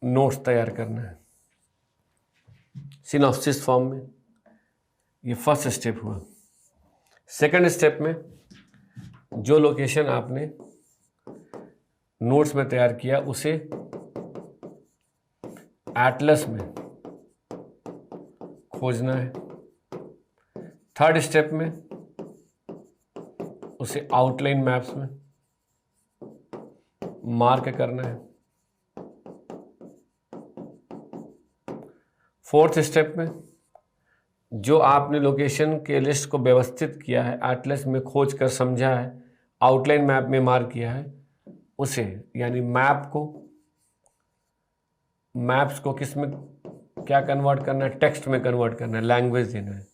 नोट्स तैयार करना है सिनॉप्सिस फॉर्म में। ये फर्स्ट स्टेप हुआ। सेकंड स्टेप में जो लोकेशन आपने नोट्स में तैयार किया उसे एटलस में खोजना है। थर्ड स्टेप में उसे आउटलाइन मैप्स में मार्क करना है। फोर्थ स्टेप में जो आपने लोकेशन के लिस्ट को व्यवस्थित किया है, एटलस में खोज कर समझा है, आउटलाइन मैप में मार्क किया है, उसे यानी मैप्स को किस में क्या कन्वर्ट करना है, टेक्स्ट में कन्वर्ट करना है, लैंग्वेज देना है।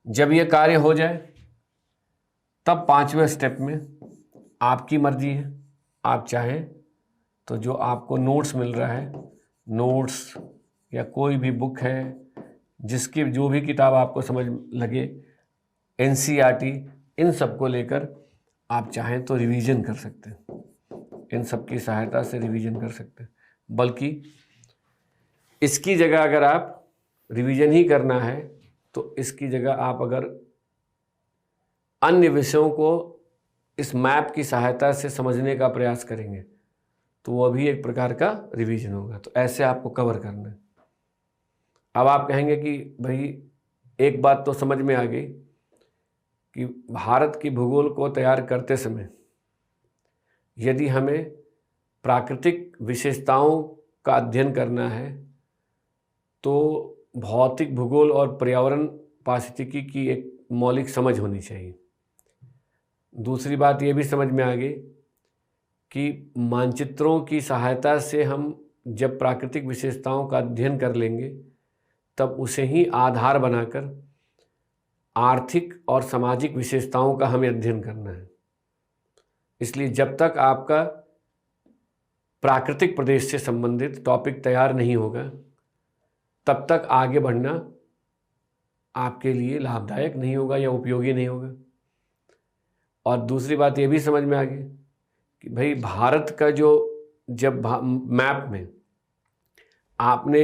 जब ये कार्य हो जाए तब पांचवें स्टेप में आपकी मर्जी है, आप चाहें तो जो आपको नोट्स मिल रहा है, नोट्स या कोई भी बुक है जिसकी जो भी किताब आपको समझ लगे, एनसीईआरटी, इन सब को लेकर आप चाहें तो रिवीजन कर सकते हैं, इन सब की सहायता से रिवीजन कर सकते हैं। बल्कि इसकी जगह अगर आप रिवीजन ही करना है तो इसकी जगह आप अगर अन्य विषयों को इस मैप की सहायता से समझने का प्रयास करेंगे तो वह भी एक प्रकार का रिवीजन होगा। तो ऐसे आपको कवर करना है। अब आप कहेंगे कि भाई एक बात तो समझ में आ गई कि भारत की भूगोल को तैयार करते समय यदि हमें प्राकृतिक विशेषताओं का अध्ययन करना है तो भौतिक भूगोल और पर्यावरण पारिस्थितिकी की एक मौलिक समझ होनी चाहिए। दूसरी बात ये भी समझ में आ गई कि मानचित्रों की सहायता से हम जब प्राकृतिक विशेषताओं का अध्ययन कर लेंगे तब उसे ही आधार बनाकर आर्थिक और सामाजिक विशेषताओं का हमें अध्ययन करना है। इसलिए जब तक आपका प्राकृतिक प्रदेश से संबंधित टॉपिक तैयार नहीं होगा तब तक आगे बढ़ना आपके लिए लाभदायक नहीं होगा या उपयोगी नहीं होगा। और दूसरी बात ये भी समझ में आ गई कि भाई भारत का जो जब मैप में आपने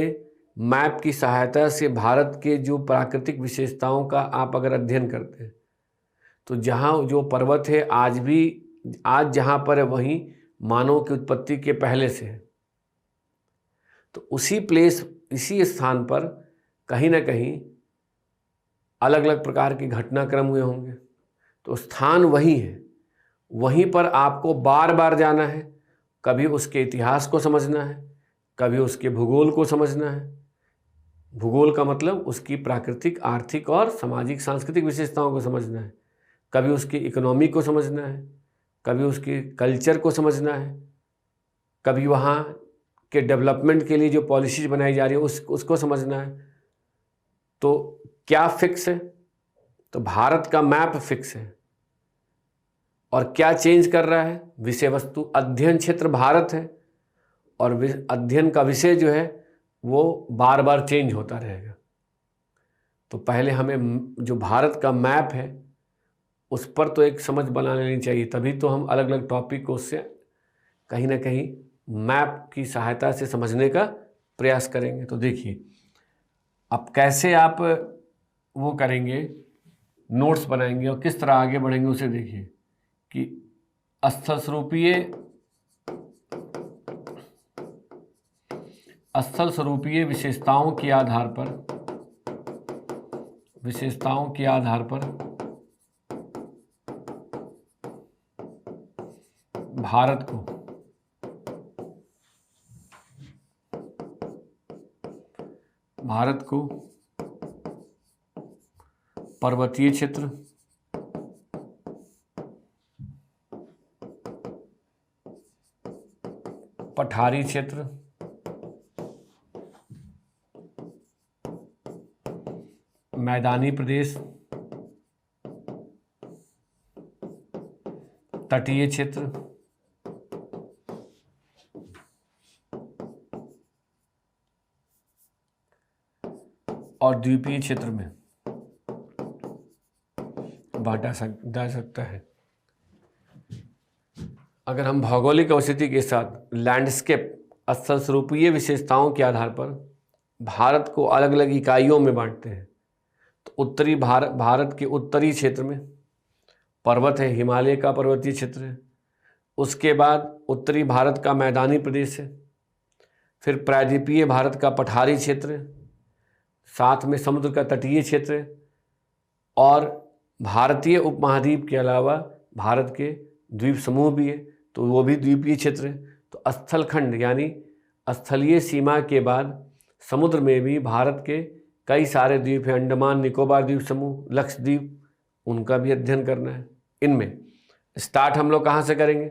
मैप की सहायता से भारत के जो प्राकृतिक विशेषताओं का आप अगर अध्ययन करते हैं तो जहाँ जो पर्वत है आज जहाँ पर है वहीं मानव की उत्पत्ति के पहले से है। तो इसी स्थान पर कहीं ना कहीं अलग अलग प्रकार के घटनाक्रम हुए होंगे। तो स्थान वही है, वहीं पर आपको बार बार जाना है। कभी उसके इतिहास को समझना है, कभी उसके भूगोल को समझना है। भूगोल का मतलब उसकी प्राकृतिक, आर्थिक और सामाजिक सांस्कृतिक विशेषताओं को समझना है। कभी उसकी इकोनॉमी को समझना है, कभी उसके कल्चर को समझना है, कभी वहाँ के डेवलपमेंट के लिए जो पॉलिसीज बनाई जा रही है उसको समझना है। तो क्या फिक्स है? तो भारत का मैप फिक्स है। और क्या चेंज कर रहा है? विषय वस्तु, अध्ययन क्षेत्र भारत है और अध्ययन का विषय जो है वो बार बार चेंज होता रहेगा। तो पहले हमें जो भारत का मैप है उस पर तो एक समझ बना लेनी चाहिए, तभी तो हम अलग अलग टॉपिक को उससे कहीं ना कहीं मैप की सहायता से समझने का प्रयास करेंगे। तो देखिए अब कैसे आप वो करेंगे, नोट्स बनाएंगे और किस तरह आगे बढ़ेंगे उसे देखिए कि स्थल स्वरूपीय विशेषताओं के आधार पर भारत को पर्वतीय क्षेत्र, पठारी क्षेत्र, मैदानी प्रदेश, तटीय क्षेत्र और द्वीपीय क्षेत्र में बांटा जा सकता है। अगर हम भौगोलिक अवस्थिति के साथ लैंडस्केप स्थल स्वरूपीय विशेषताओं के आधार पर भारत को अलग अलग इकाइयों में बांटते हैं तो उत्तरी भारत के उत्तरी क्षेत्र में पर्वत है, हिमालय का पर्वतीय क्षेत्र है। उसके बाद उत्तरी भारत का मैदानी प्रदेश है, फिर प्रायद्वीपीय भारत का पठारी क्षेत्र है, साथ में समुद्र का तटीय क्षेत्र है और भारतीय उपमहाद्वीप के अलावा भारत के द्वीप समूह भी है तो वो भी द्वीपीय क्षेत्र है। तो स्थलखंड यानी स्थलीय सीमा के बाद समुद्र में भी भारत के कई सारे द्वीप हैं, अंडमान निकोबार द्वीप समूह, लक्षद्वीप, उनका भी अध्ययन करना है। इनमें स्टार्ट हम लोग कहाँ से करेंगे?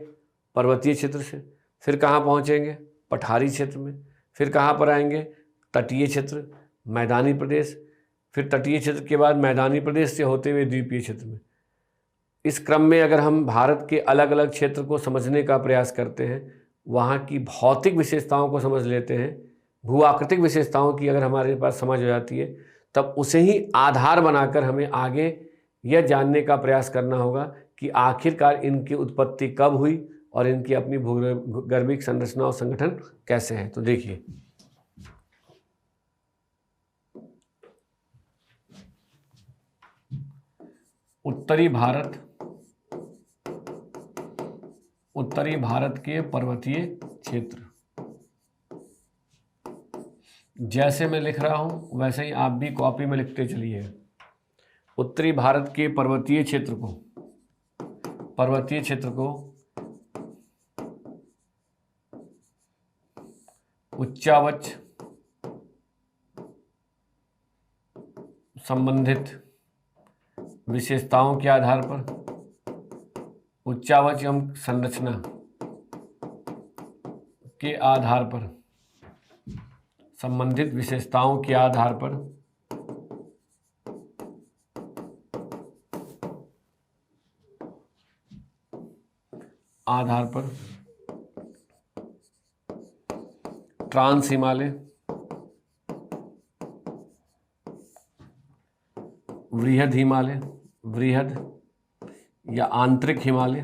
पर्वतीय क्षेत्र से। फिर कहाँ पहुँचेंगे? पठारी क्षेत्र में। फिर कहाँ पर आएंगे? तटीय क्षेत्र, मैदानी प्रदेश, फिर तटीय क्षेत्र के बाद मैदानी प्रदेश से होते हुए द्वीपीय क्षेत्र में। इस क्रम में अगर हम भारत के अलग अलग क्षेत्र को समझने का प्रयास करते हैं, वहाँ की भौतिक विशेषताओं को समझ लेते हैं, भू आकृतिक विशेषताओं की अगर हमारे पास समझ हो जाती है, तब उसे ही आधार बनाकर हमें आगे यह जानने का प्रयास करना होगा कि आखिरकार इनकी उत्पत्ति कब हुई और इनकी अपनी भूगर्भिक संरचना और संगठन कैसे है। तो देखिए उत्तरी भारत के पर्वतीय क्षेत्र, जैसे मैं लिख रहा हूं वैसे ही आप भी कॉपी में लिखते चलिए। उत्तरी भारत के पर्वतीय क्षेत्र को उच्चावच संबंधित विशेषताओं के आधार पर, उच्चावच एवं संरचना के आधार पर, संबंधित विशेषताओं के आधार पर ट्रांस हिमालय, वृहद या आंतरिक हिमालय,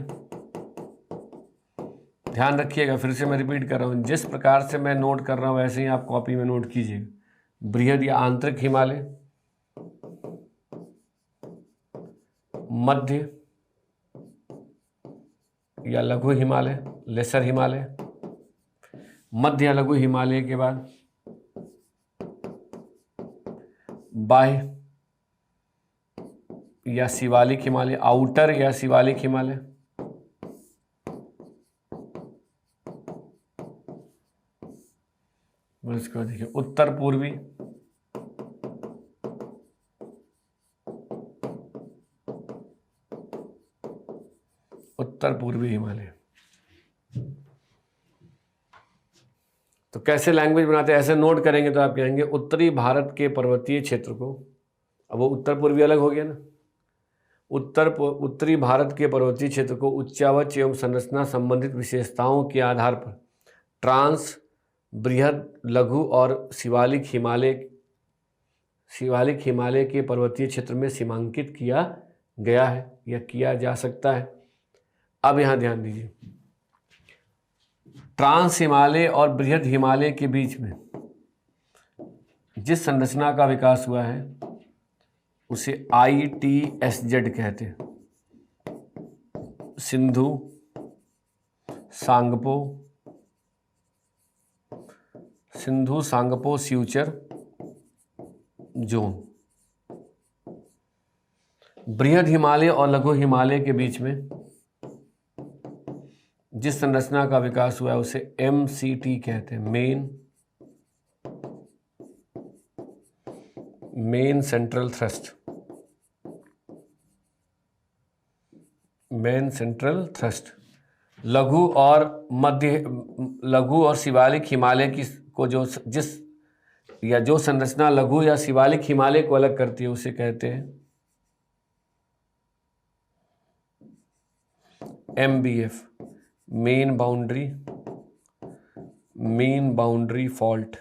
ध्यान रखिएगा, फिर से मैं रिपीट कर रहा हूँ, जिस प्रकार से मैं नोट कर रहा हूँ वैसे ही आप कॉपी में नोट कीजिएगा। बृहद या आंतरिक हिमालय, मध्य या लघु हिमालय, लेसर हिमालय, मध्य या लघु हिमालय के बाद बाह्य या शिवालिक हिमालय, आउटर या शिवालिक हिमालय, इसको देखिए उत्तर पूर्वी, उत्तर पूर्वी हिमालय। तो कैसे लैंग्वेज बनाते हैं, ऐसे नोट करेंगे तो आप कहेंगे उत्तरी भारत के पर्वतीय क्षेत्र को, अब वो उत्तर पूर्वी अलग हो गया ना, उत्तरी भारत के पर्वतीय क्षेत्र को उच्चावच एवं संरचना संबंधित विशेषताओं के आधार पर ट्रांस, बृहद, लघु और शिवालिक हिमालय के पर्वतीय क्षेत्र में सीमांकित किया गया है या किया जा सकता है। अब यहाँ ध्यान दीजिए, ट्रांस हिमालय और बृहद हिमालय के बीच में जिस संरचना का विकास हुआ है उसे ITSZ कहते हैं। Sindhu Tsangpo suture zone. बृहद हिमालय और लघु हिमालय के बीच में जिस संरचना का विकास हुआ है उसे MCT कहते हैं, मेन सेंट्रल थ्रस्ट। लघु और शिवालिक हिमालय की को जो संरचना लघु या शिवालिक हिमालय को अलग करती है उसे कहते हैं MBF, मेन बाउंड्री फॉल्ट।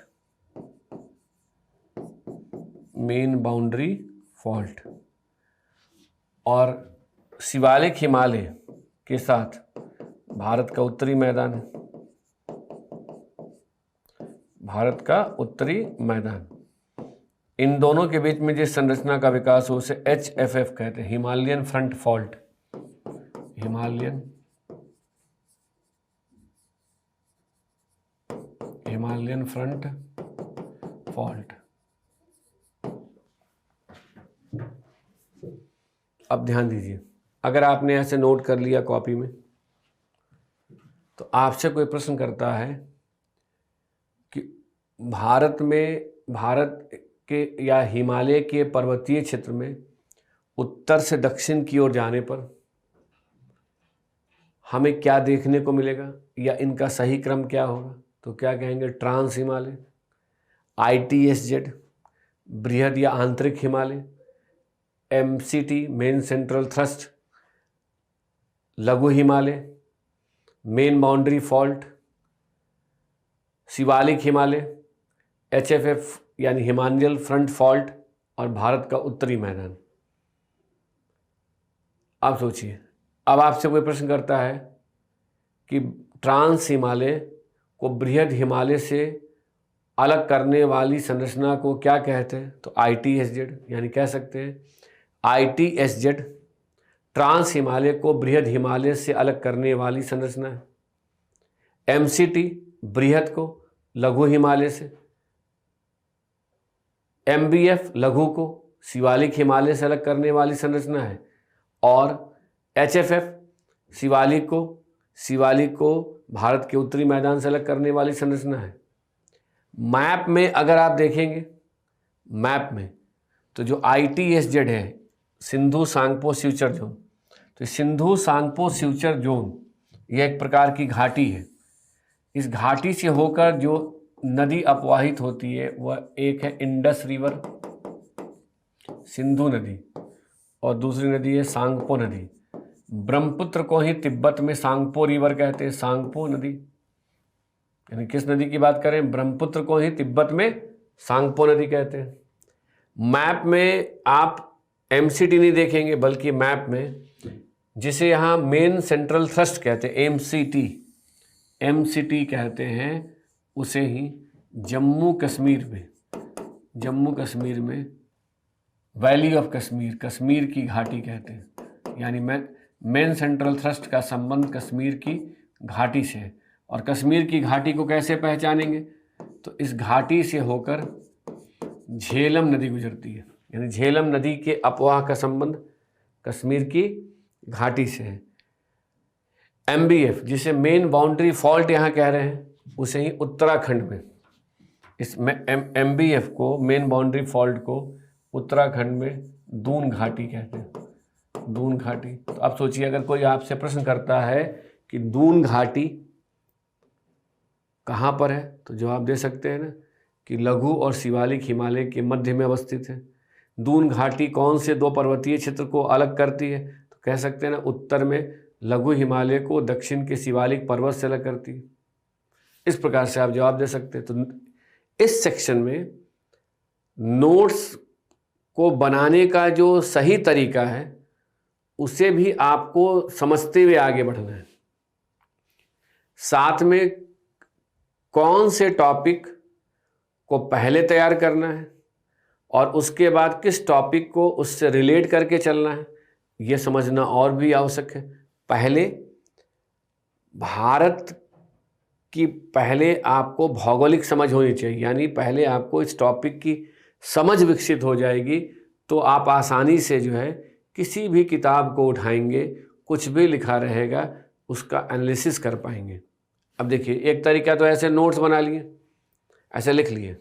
और शिवालिक हिमालय के साथ भारत का उत्तरी मैदान, इन दोनों के बीच में जिस संरचना का विकास हो उसे HFF कहते हैं, Himalayan front fault. Himalayan front fault. अब ध्यान दीजिए, अगर आपने ऐसे नोट कर लिया कॉपी में तो आपसे कोई प्रश्न करता है कि भारत के या हिमालय के पर्वतीय क्षेत्र में उत्तर से दक्षिण की ओर जाने पर हमें क्या देखने को मिलेगा या इनका सही क्रम क्या होगा, तो क्या कहेंगे, ट्रांस हिमालय, ITSZ बृहद या आंतरिक Himalaya, MCT main central thrust, लघु Himalaya, main boundary fault, Shivalik Himalaya, HFF यानी हिमालयन फ्रंट फॉल्ट और भारत का उत्तरी मैदान। आप सोचिए, अब आपसे कोई प्रश्न करता है कि ट्रांस हिमालय को बृहद हिमालय से अलग करने वाली संरचना को क्या कहते हैं, तो ITSZ यानी कह सकते हैं ITSZ ट्रांस हिमालय को बृहद हिमालय से अलग करने वाली संरचना है। MCT बृहद को लघु हिमालय से, MBF लघु को शिवालिक हिमालय से अलग करने वाली संरचना है और HFF शिवालिक को भारत के उत्तरी मैदान से अलग करने वाली संरचना है। मैप में अगर आप देखेंगे, मैप में तो जो ITSZ है सिंधु सांगपो फ्यूचर जोन, तो सिंधु सांगपो फ्यूचर जोन यह एक प्रकार की घाटी है। इस घाटी से होकर जो नदी अपवाहित होती है वह एक है इंडस रिवर, सिंधु नदी, और दूसरी नदी है सांगपो नदी। ब्रह्मपुत्र को ही तिब्बत में सांगपो रिवर कहते हैं, सांगपो नदी। यानी किस नदी की बात करें, ब्रह्मपुत्र को ही तिब्बत में सांगपो नदी कहते हैं। मैप में आप MCT नहीं देखेंगे, बल्कि मैप में जिसे यहाँ मेन सेंट्रल थ्रस्ट कहते हैं, MCT MCT कहते हैं उसे ही जम्मू कश्मीर में वैली ऑफ कश्मीर, कश्मीर की घाटी कहते हैं। यानी मेन सेंट्रल थ्रस्ट का संबंध कश्मीर की घाटी से है। और कश्मीर की घाटी को कैसे पहचानेंगे? तो इस घाटी से होकर झेलम नदी गुजरती है, यानी झेलम नदी के अपवाह का संबंध कश्मीर की घाटी से है। MBF जिसे मेन बाउंड्री फॉल्ट यहाँ कह रहे हैं, उसे ही उत्तराखंड में, इस MBF को, मेन बाउंड्री फॉल्ट को उत्तराखंड में दून घाटी कहते हैं। दून घाटी। तो अब सोचिए, अगर कोई आपसे प्रश्न करता है कि दून घाटी कहाँ पर है, तो जवाब दे सकते हैं ना कि लघु और शिवालिक हिमालय के मध्य में अवस्थित है। दून घाटी कौन से दो पर्वतीय क्षेत्र को अलग करती है? तो कह सकते हैं ना, उत्तर में लघु हिमालय को दक्षिण के शिवालिक पर्वत से अलग करती है। इस प्रकार से आप जवाब दे सकते हैं। तो इस सेक्शन में नोट्स को बनाने का जो सही तरीका है उसे भी आपको समझते हुए आगे बढ़ना है। साथ में कौन से टॉपिक को पहले तैयार करना है और उसके बाद किस टॉपिक को उससे रिलेट करके चलना है, यह समझना और भी आवश्यक है। पहले भारत की आपको भौगोलिक समझ होनी चाहिए, यानी पहले आपको इस टॉपिक की समझ विकसित हो जाएगी तो आप आसानी से जो है किसी भी किताब को उठाएंगे, कुछ भी लिखा रहेगा उसका एनालिसिस कर पाएंगे। अब देखिए, एक तरीका तो ऐसे नोट्स बना लिए, ऐसे लिख लिए,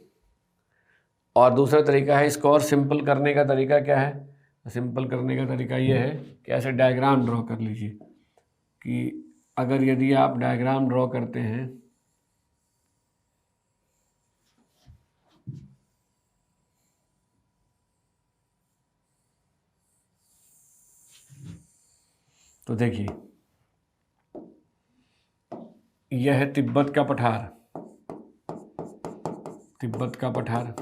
और दूसरा तरीका है इसको और सिंपल करने का तरीका क्या है? सिंपल करने का तरीका ये है कि ऐसे डायग्राम ड्रॉ कर लीजिए कि अगर यदि आप डायग्राम ड्रॉ करते हैं तो देखिए, यह है तिब्बत का पठार, तिब्बत का पठार,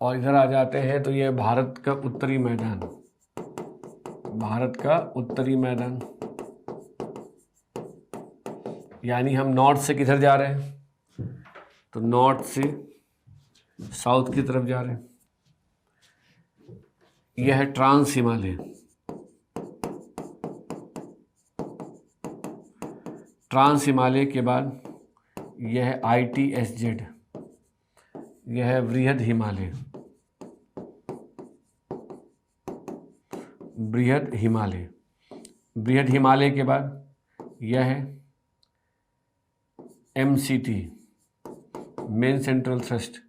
और इधर आ जाते हैं तो यह भारत का उत्तरी मैदान, भारत का उत्तरी मैदान। यानी हम नॉर्थ से किधर जा रहे हैं? तो नॉर्थ से साउथ की तरफ जा रहे हैं। यह है ट्रांस हिमालय, ट्रांस हिमालय के बाद यह है ITSZ, यह है वृहद हिमालय, बृहद हिमालय। बृहद हिमालय के बाद यह है MCT, मेन सेंट्रल थ्रस्ट।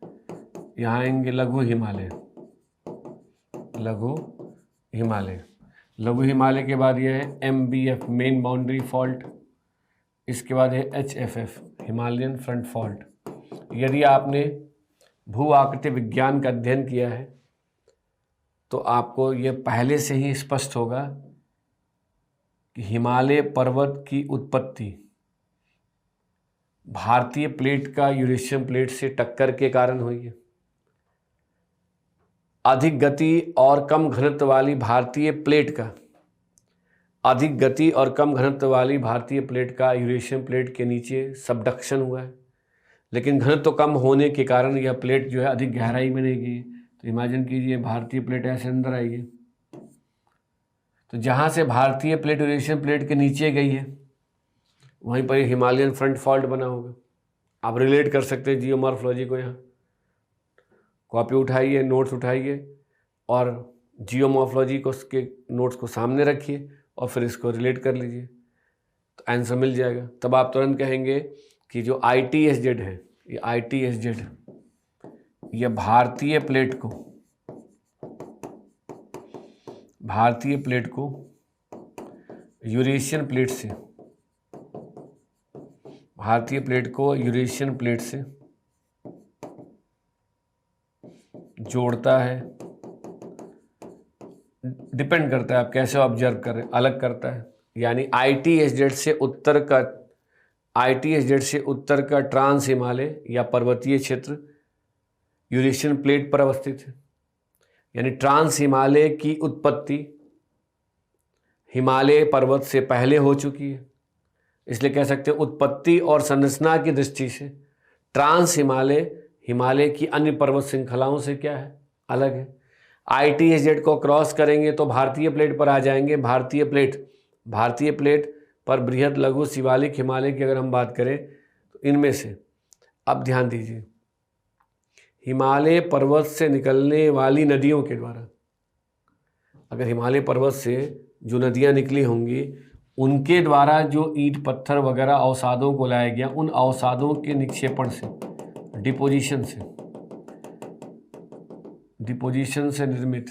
यहाँ आएंगे लघु हिमालय, लघु हिमालय। लघु हिमालय के बाद यह है MBF, मेन बाउंड्री फॉल्ट। इसके बाद है HFF, हिमालयन फ्रंट फॉल्ट। यदि आपने भू आकृति विज्ञान का अध्ययन किया है तो आपको यह पहले से ही स्पष्ट होगा कि हिमालय पर्वत की उत्पत्ति भारतीय प्लेट का यूरेशियन प्लेट से टक्कर के कारण हुई है। अधिक गति और कम घनत्व वाली भारतीय प्लेट का, अधिक गति और कम घनत्व वाली भारतीय प्लेट का यूरेशियन प्लेट के नीचे सबडक्शन हुआ है, लेकिन घनत्व कम होने के कारण यह प्लेट जो है अधिक गहराई में नहीं गई। तो इमेजिन कीजिए, भारतीय प्लेट ऐसे अंदर आई है, तो जहाँ से भारतीय प्लेट यूरेशियन प्लेट के नीचे गई है वहीं पर हिमालयन फ्रंट फॉल्ट बना होगा। आप रिलेट कर सकते हैं जियोमॉर्फोलॉजी को। यहाँ कॉपी उठाइए, नोट्स उठाइए और जियोमॉर्फोलॉजी को, उसके नोट्स को सामने रखिए और फिर इसको रिलेट कर लीजिए तो आंसर मिल जाएगा। तब आप तुरंत कहेंगे कि जो ITSZ है, ये ITSZ, यह भारतीय प्लेट को यूरेशियन प्लेट से, भारतीय प्लेट को यूरेशियन प्लेट से जोड़ता है। डिपेंड करता है आप कैसे ऑब्जर्व कर रहे हैं, अलग करता है। यानी ITSZ से उत्तर का ट्रांस हिमालय या पर्वतीय क्षेत्र यूरेशियन प्लेट पर अवस्थित है। यानी ट्रांस हिमालय की उत्पत्ति हिमालय पर्वत से पहले हो चुकी है, इसलिए कह सकते हैं उत्पत्ति और संरचना की दृष्टि से ट्रांस हिमालय हिमालय की अन्य पर्वत श्रृंखलाओं से क्या है, अलग है। ITHZ को क्रॉस करेंगे तो भारतीय प्लेट पर आ जाएंगे। भारतीय प्लेट पर बृहद लघु शिवालिक हिमालय की अगर हम बात करें तो इनमें से, अब ध्यान दीजिए, हिमालय पर्वत से निकलने वाली नदियों के द्वारा, अगर हिमालय पर्वत से जो नदियां निकली होंगी उनके द्वारा जो ईंट पत्थर वगैरह अवसादों को लाया गया, उन अवसादों के निक्षेपण से, डिपोजिशन से निर्मित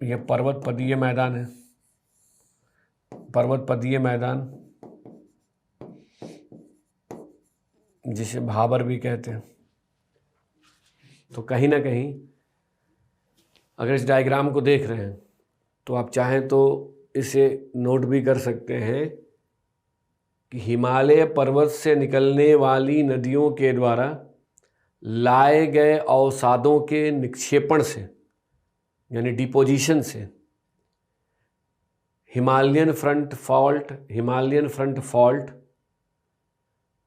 यह पर्वतपदीय मैदान है। पर्वतपदीय मैदान जिसे भाबर भी कहते हैं। तो कहीं ना कहीं अगर इस डायग्राम को देख रहे हैं तो आप चाहें तो इसे नोट भी कर सकते हैं कि हिमालय पर्वत से निकलने वाली नदियों के द्वारा लाए गए अवसादों के निक्षेपण से, यानी डिपोजिशन से, हिमालयन फ्रंट फॉल्ट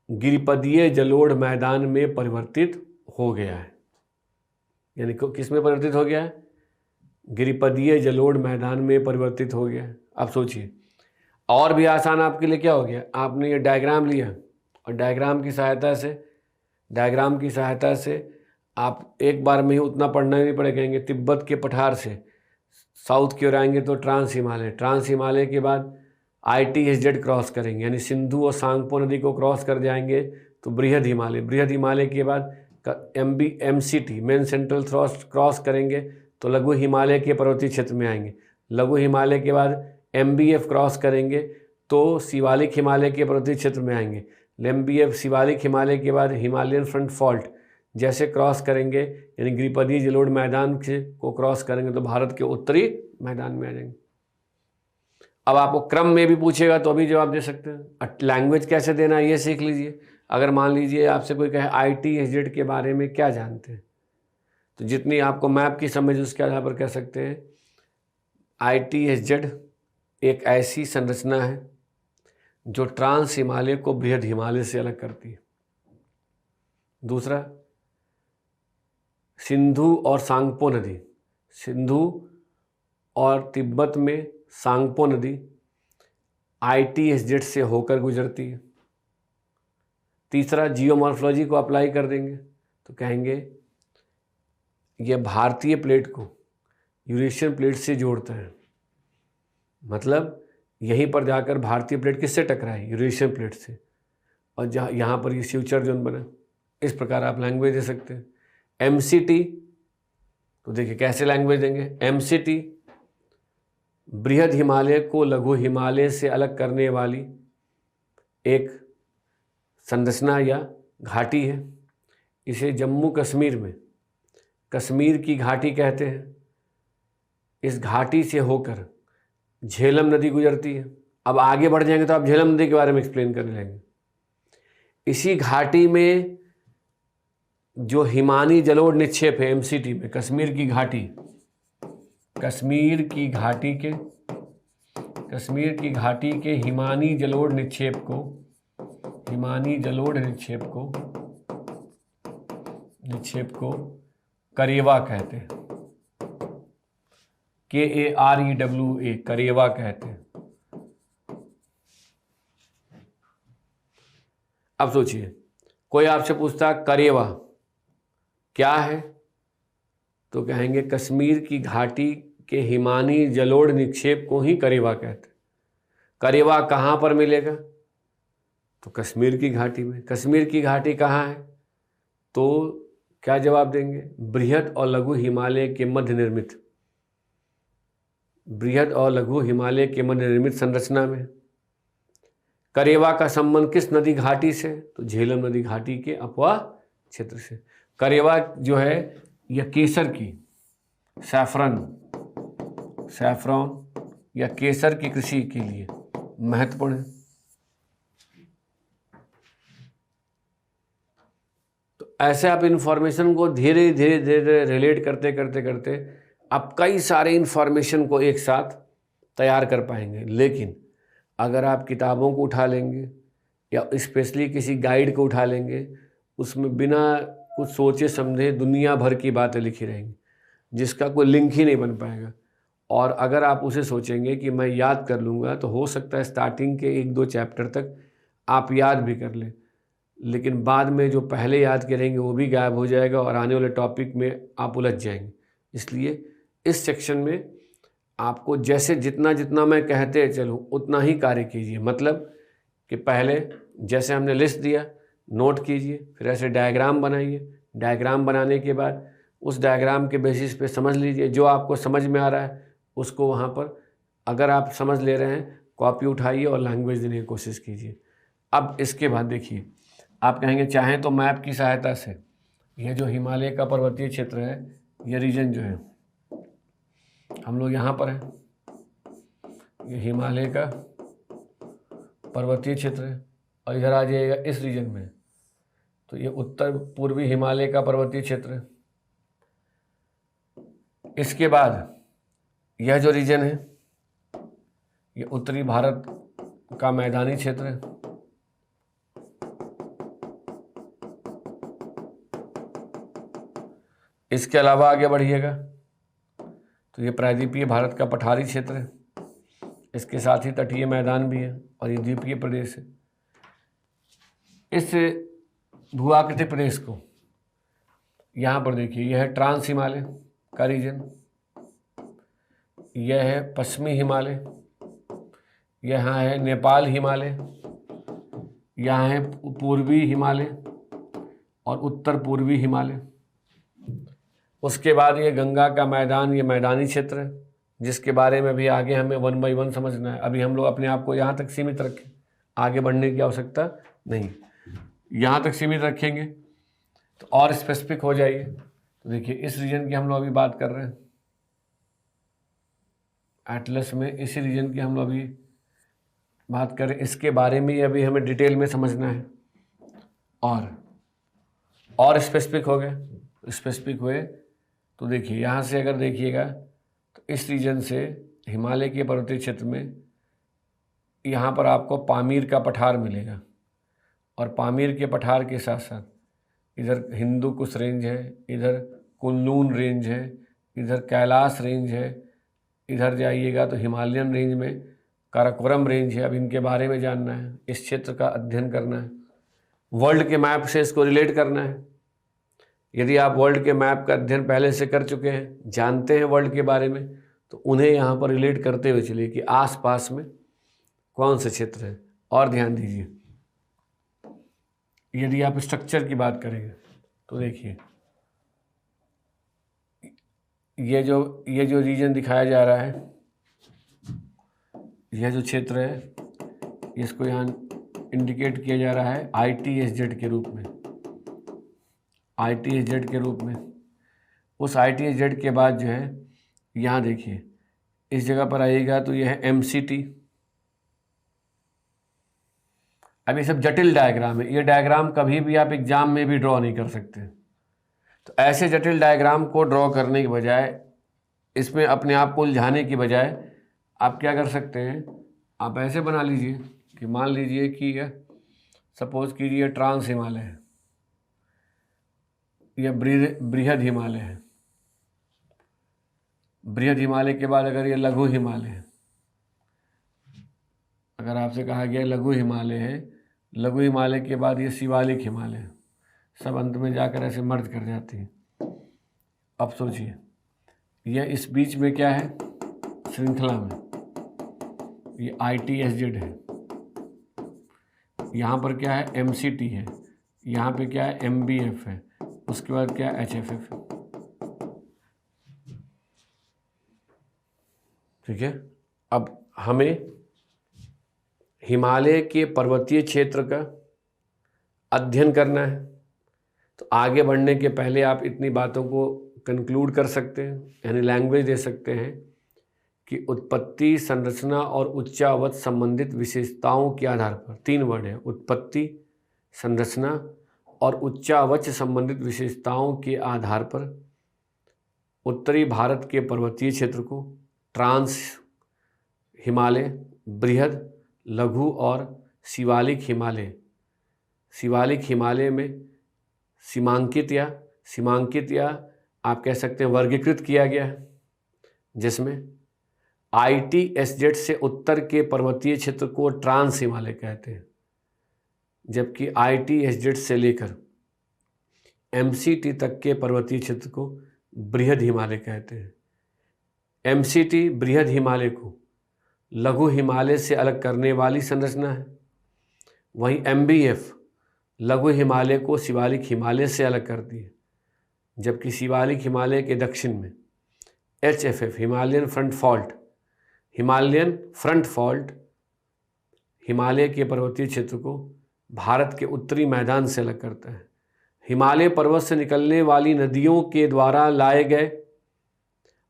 गिरिपदीय जलोढ़ मैदान में परिवर्तित हो गया है। यानी किस में परिवर्तित हो गया है? गिरिपदीय जलोढ़ मैदान में परिवर्तित हो गया है। अब सोचिए, और भी आसान आपके लिए क्या हो गया, आपने ये डायग्राम लिया और डायग्राम की सहायता से आप एक बार में ही उतना पढ़ना नहीं पड़ेगा। कहेंगे तिब्बत के पठार से साउथ की ओर आएंगे तो ट्रांस हिमालय के बाद ITHZ क्रॉस करेंगे, यानी सिंधु और सांगपो नदी को क्रॉस कर जाएंगे तो बृहद हिमालय के बाद MCT main central thrust cross करेंगे तो लघु हिमालय के पर्वतीय क्षेत्र में आएंगे। लघु हिमालय के बाद MBF क्रॉस करेंगे तो शिवालिक हिमालय के पर्वतीय क्षेत्र में आएंगे। MBF शिवालिक हिमालय के बाद हिमालयन फ्रंट फॉल्ट जैसे क्रॉस करेंगे, यानी गिरिपदीय जलोढ़ मैदान को क्रॉस करेंगे तो भारत के उत्तरी मैदान में आ जाएंगे। अब आपको क्रम में भी पूछेगा तो अभी जवाब दे सकते हैं। लैंग्वेज कैसे देना है ये सीख लीजिए। अगर मान लीजिए आपसे कोई कहे ITHZ के बारे में क्या जानते हैं, तो जितनी आपको मैप की समझ उसके आधार पर कह सकते हैं ITHZ एक ऐसी संरचना है जो ट्रांस हिमालय को बृहद हिमालय से अलग करती है। दूसरा, सिंधु और तिब्बत में सांगपो नदी ITHZ से होकर गुजरती है। तीसरा, जियोमॉर्फोलॉजी को अप्लाई कर देंगे तो कहेंगे यह भारतीय प्लेट को यूरेशियन प्लेट से जोड़ता है। मतलब यहीं पर जाकर भारतीय प्लेट किससे टकराई? यूरेशियन प्लेट से, और जहाँ यहाँ पर ये फ्यूचर जोन बना। इस प्रकार आप लैंग्वेज दे सकते हैं। MCT, तो देखिए कैसे लैंग्वेज देंगे। MCT बृहद हिमालय को लघु हिमालय से अलग करने वाली एक संरचना या घाटी है। इसे जम्मू कश्मीर में कश्मीर की घाटी कहते हैं। इस घाटी से होकर झेलम नदी गुजरती है। अब आगे बढ़ जाएंगे तो आप झेलम नदी के बारे में एक्सप्लेन करने लगेंगे। इसी घाटी में जो हिमानी जलोढ़ निक्षेप है MCT में, कश्मीर की घाटी के हिमानी जलोढ़ निक्षेप को करेवा कहते हैं। KAREWA, करेवा कहते हैं। अब सोचिए, कोई आपसे पूछता करेवा क्या है, तो कहेंगे कश्मीर की घाटी के हिमानी जलोढ़ निक्षेप को ही करेवा कहते हैं। करेवा कहाँ पर मिलेगा? तो कश्मीर की घाटी में। कश्मीर की घाटी कहाँ है? तो क्या जवाब देंगे? बृहद और लघु हिमालय के मध्य निर्मित संरचना में। करेवा का संबंध किस नदी घाटी से? तो झेलम नदी घाटी के अपवा क्षेत्र से। करेवा जो है यह केसर की सैफरॉन या केसर की कृषि के लिए महत्वपूर्ण है। तो ऐसे आप इन्फॉर्मेशन को धीरे धीरे रिलेट करते आप कई सारे इन्फॉर्मेशन को एक साथ तैयार कर पाएंगे। लेकिन अगर आप किताबों को उठा लेंगे या स्पेशली किसी गाइड को उठा लेंगे, उसमें बिना कुछ सोचे समझे दुनिया भर की बातें लिखी रहेंगी जिसका कोई लिंक ही नहीं बन पाएगा। और अगर आप उसे सोचेंगे कि मैं याद कर लूँगा, तो हो सकता है स्टार्टिंग के 1-2 चैप्टर तक आप याद भी कर लें, लेकिन बाद में जो पहले याद करेंगे वो भी गायब हो जाएगा और आने वाले टॉपिक में आप उलझ जाएंगे। इसलिए इस सेक्शन में आपको जैसे जितना जितना मैं कहते चलूँ उतना ही कार्य कीजिए। मतलब कि पहले जैसे हमने लिस्ट दिया, नोट कीजिए, फिर ऐसे डायग्राम बनाइए। डायग्राम बनाने के बाद उस डायग्राम के बेसिस पे समझ लीजिए, जो आपको समझ में आ रहा है उसको वहाँ पर, अगर आप समझ ले रहे हैं, कॉपी उठाइए और लैंग्वेज देने की कोशिश कीजिए। अब इसके बाद देखिए, आप कहेंगे चाहें तो मैप की सहायता से ये जो हिमालय का पर्वतीय क्षेत्र है, ये रीजन जो है, हम लोग यहाँ पर हैं, ये हिमालय का पर्वतीय क्षेत्र है और इधर आ जाइएगा इस रीजन में, तो ये उत्तर पूर्वी हिमालय का पर्वतीय क्षेत्र है। इसके बाद यह जो रीजन है ये उत्तरी भारत का मैदानी क्षेत्र है। इसके अलावा आगे बढ़िएगा तो ये प्रायद्वीपीय भारत का पठारी क्षेत्र है। इसके साथ ही तटीय मैदान भी है और ये द्वीपीय प्रदेश है। इस भूआकृति प्रदेश को यहाँ पर देखिए, यह है ट्रांस हिमालय का रीजन, यह है पश्चिमी हिमालय, यहाँ है नेपाल हिमालय, यहाँ है पूर्वी हिमालय और उत्तर पूर्वी हिमालय। उसके बाद ये गंगा का मैदान, ये मैदानी क्षेत्र है जिसके बारे में भी आगे हमें 1 बाय 1 समझना है। अभी हम लोग अपने आप को यहाँ तक सीमित रखें, आगे बढ़ने की आवश्यकता नहीं। यहाँ तक सीमित रखेंगे तो और स्पेसिफिक हो जाइए। तो देखिए इस रीजन की हम लोग अभी बात कर रहे हैं, एटलस में इसी रीजन की हम लोग अभी बात करें, इसके बारे में ही अभी हमें डिटेल में समझना है। और स्पेसिफिक हो गए, स्पेसिफिक हुए तो देखिए यहाँ से अगर देखिएगा तो इस रीजन से हिमालय के पर्वतीय क्षेत्र में यहाँ पर आपको पामीर का पठार मिलेगा और पामीर के पठार के साथ साथ इधर हिंदू कुश रेंज है, इधर कुनलून रेंज है, इधर कैलाश रेंज है, इधर जाइएगा तो हिमालयन रेंज में काराकोरम रेंज है। अब इनके बारे में जानना है, इस क्षेत्र का अध्ययन करना है, वर्ल्ड के मैप से इसको रिलेट करना है। यदि आप वर्ल्ड के मैप का अध्ययन पहले से कर चुके हैं, जानते हैं वर्ल्ड के बारे में, तो उन्हें यहाँ पर रिलेट करते हुए चलिए कि आसपास में कौन से क्षेत्र हैं। और ध्यान दीजिए, यदि आप स्ट्रक्चर की बात करेंगे तो देखिए ये जो रीजन दिखाया जा रहा है, यह जो क्षेत्र है, इसको यहाँ इंडिकेट किया जा रहा है ITSZ के रूप में, ITSZ के रूप में। उस ITSZ के बाद जो है यहाँ देखिए इस जगह पर आइएगा तो यह है MCT। अब ये सब जटिल डायग्राम है, ये डायग्राम कभी भी आप एग्जाम में भी ड्रॉ नहीं कर सकते। तो ऐसे जटिल डायग्राम को ड्रॉ करने के बजाय, इसमें अपने आप को उलझाने की बजाय आप क्या कर सकते हैं, आप ऐसे बना लीजिए कि मान लीजिए कि यह सपोज कीजिए ट्रांस हिमालय है, यह बृहद हिमालय है। बृहद हिमालय के बाद अगर ये लघु हिमालय है, अगर आपसे कहा गया लघु हिमालय है, लघु हिमालय के बाद ये शिवालिक हिमालय है, सब अंत में जाकर ऐसे मर्ज कर जाती है। अब सोचिए यह इस बीच में क्या है, श्रृंखला में ये ITSZ है, यहाँ पर क्या है MCT है, यहाँ पे क्या है MBF है, उसके बाद क्या है HFF है। ठीक है, अब हमें हिमालय के पर्वतीय क्षेत्र का अध्ययन करना है। तो आगे बढ़ने के पहले आप इतनी बातों को कंक्लूड कर सकते हैं, यानी लैंग्वेज दे सकते हैं कि उत्पत्ति, संरचना और उच्चावच संबंधित विशेषताओं के आधार पर, 3 वर्ड है, उत्पत्ति, संरचना और उच्चावच संबंधित विशेषताओं के आधार पर उत्तरी भारत के पर्वतीय क्षेत्र को ट्रांस हिमालय, बृहद, लघु और शिवालिक हिमालय में सीमांकित या आप कह सकते हैं वर्गीकृत किया गया है, जिसमें ITSZ से उत्तर के पर्वतीय क्षेत्र को ट्रांस हिमालय कहते हैं, जबकि ITSZ से लेकर MCT तक के पर्वतीय क्षेत्र को बृहद हिमालय कहते हैं। MCT बृहद हिमालय को लघु हिमालय से अलग करने वाली संरचना है, वहीं MBF लघु हिमालय को शिवालिक हिमालय से अलग करती है, जबकि शिवालिक हिमालय के दक्षिण में HFF Himalayan front fault Himalaya के पर्वतीय क्षेत्र को भारत के उत्तरी मैदान से अलग करता है। हिमालय पर्वत से निकलने वाली नदियों के द्वारा लाए गए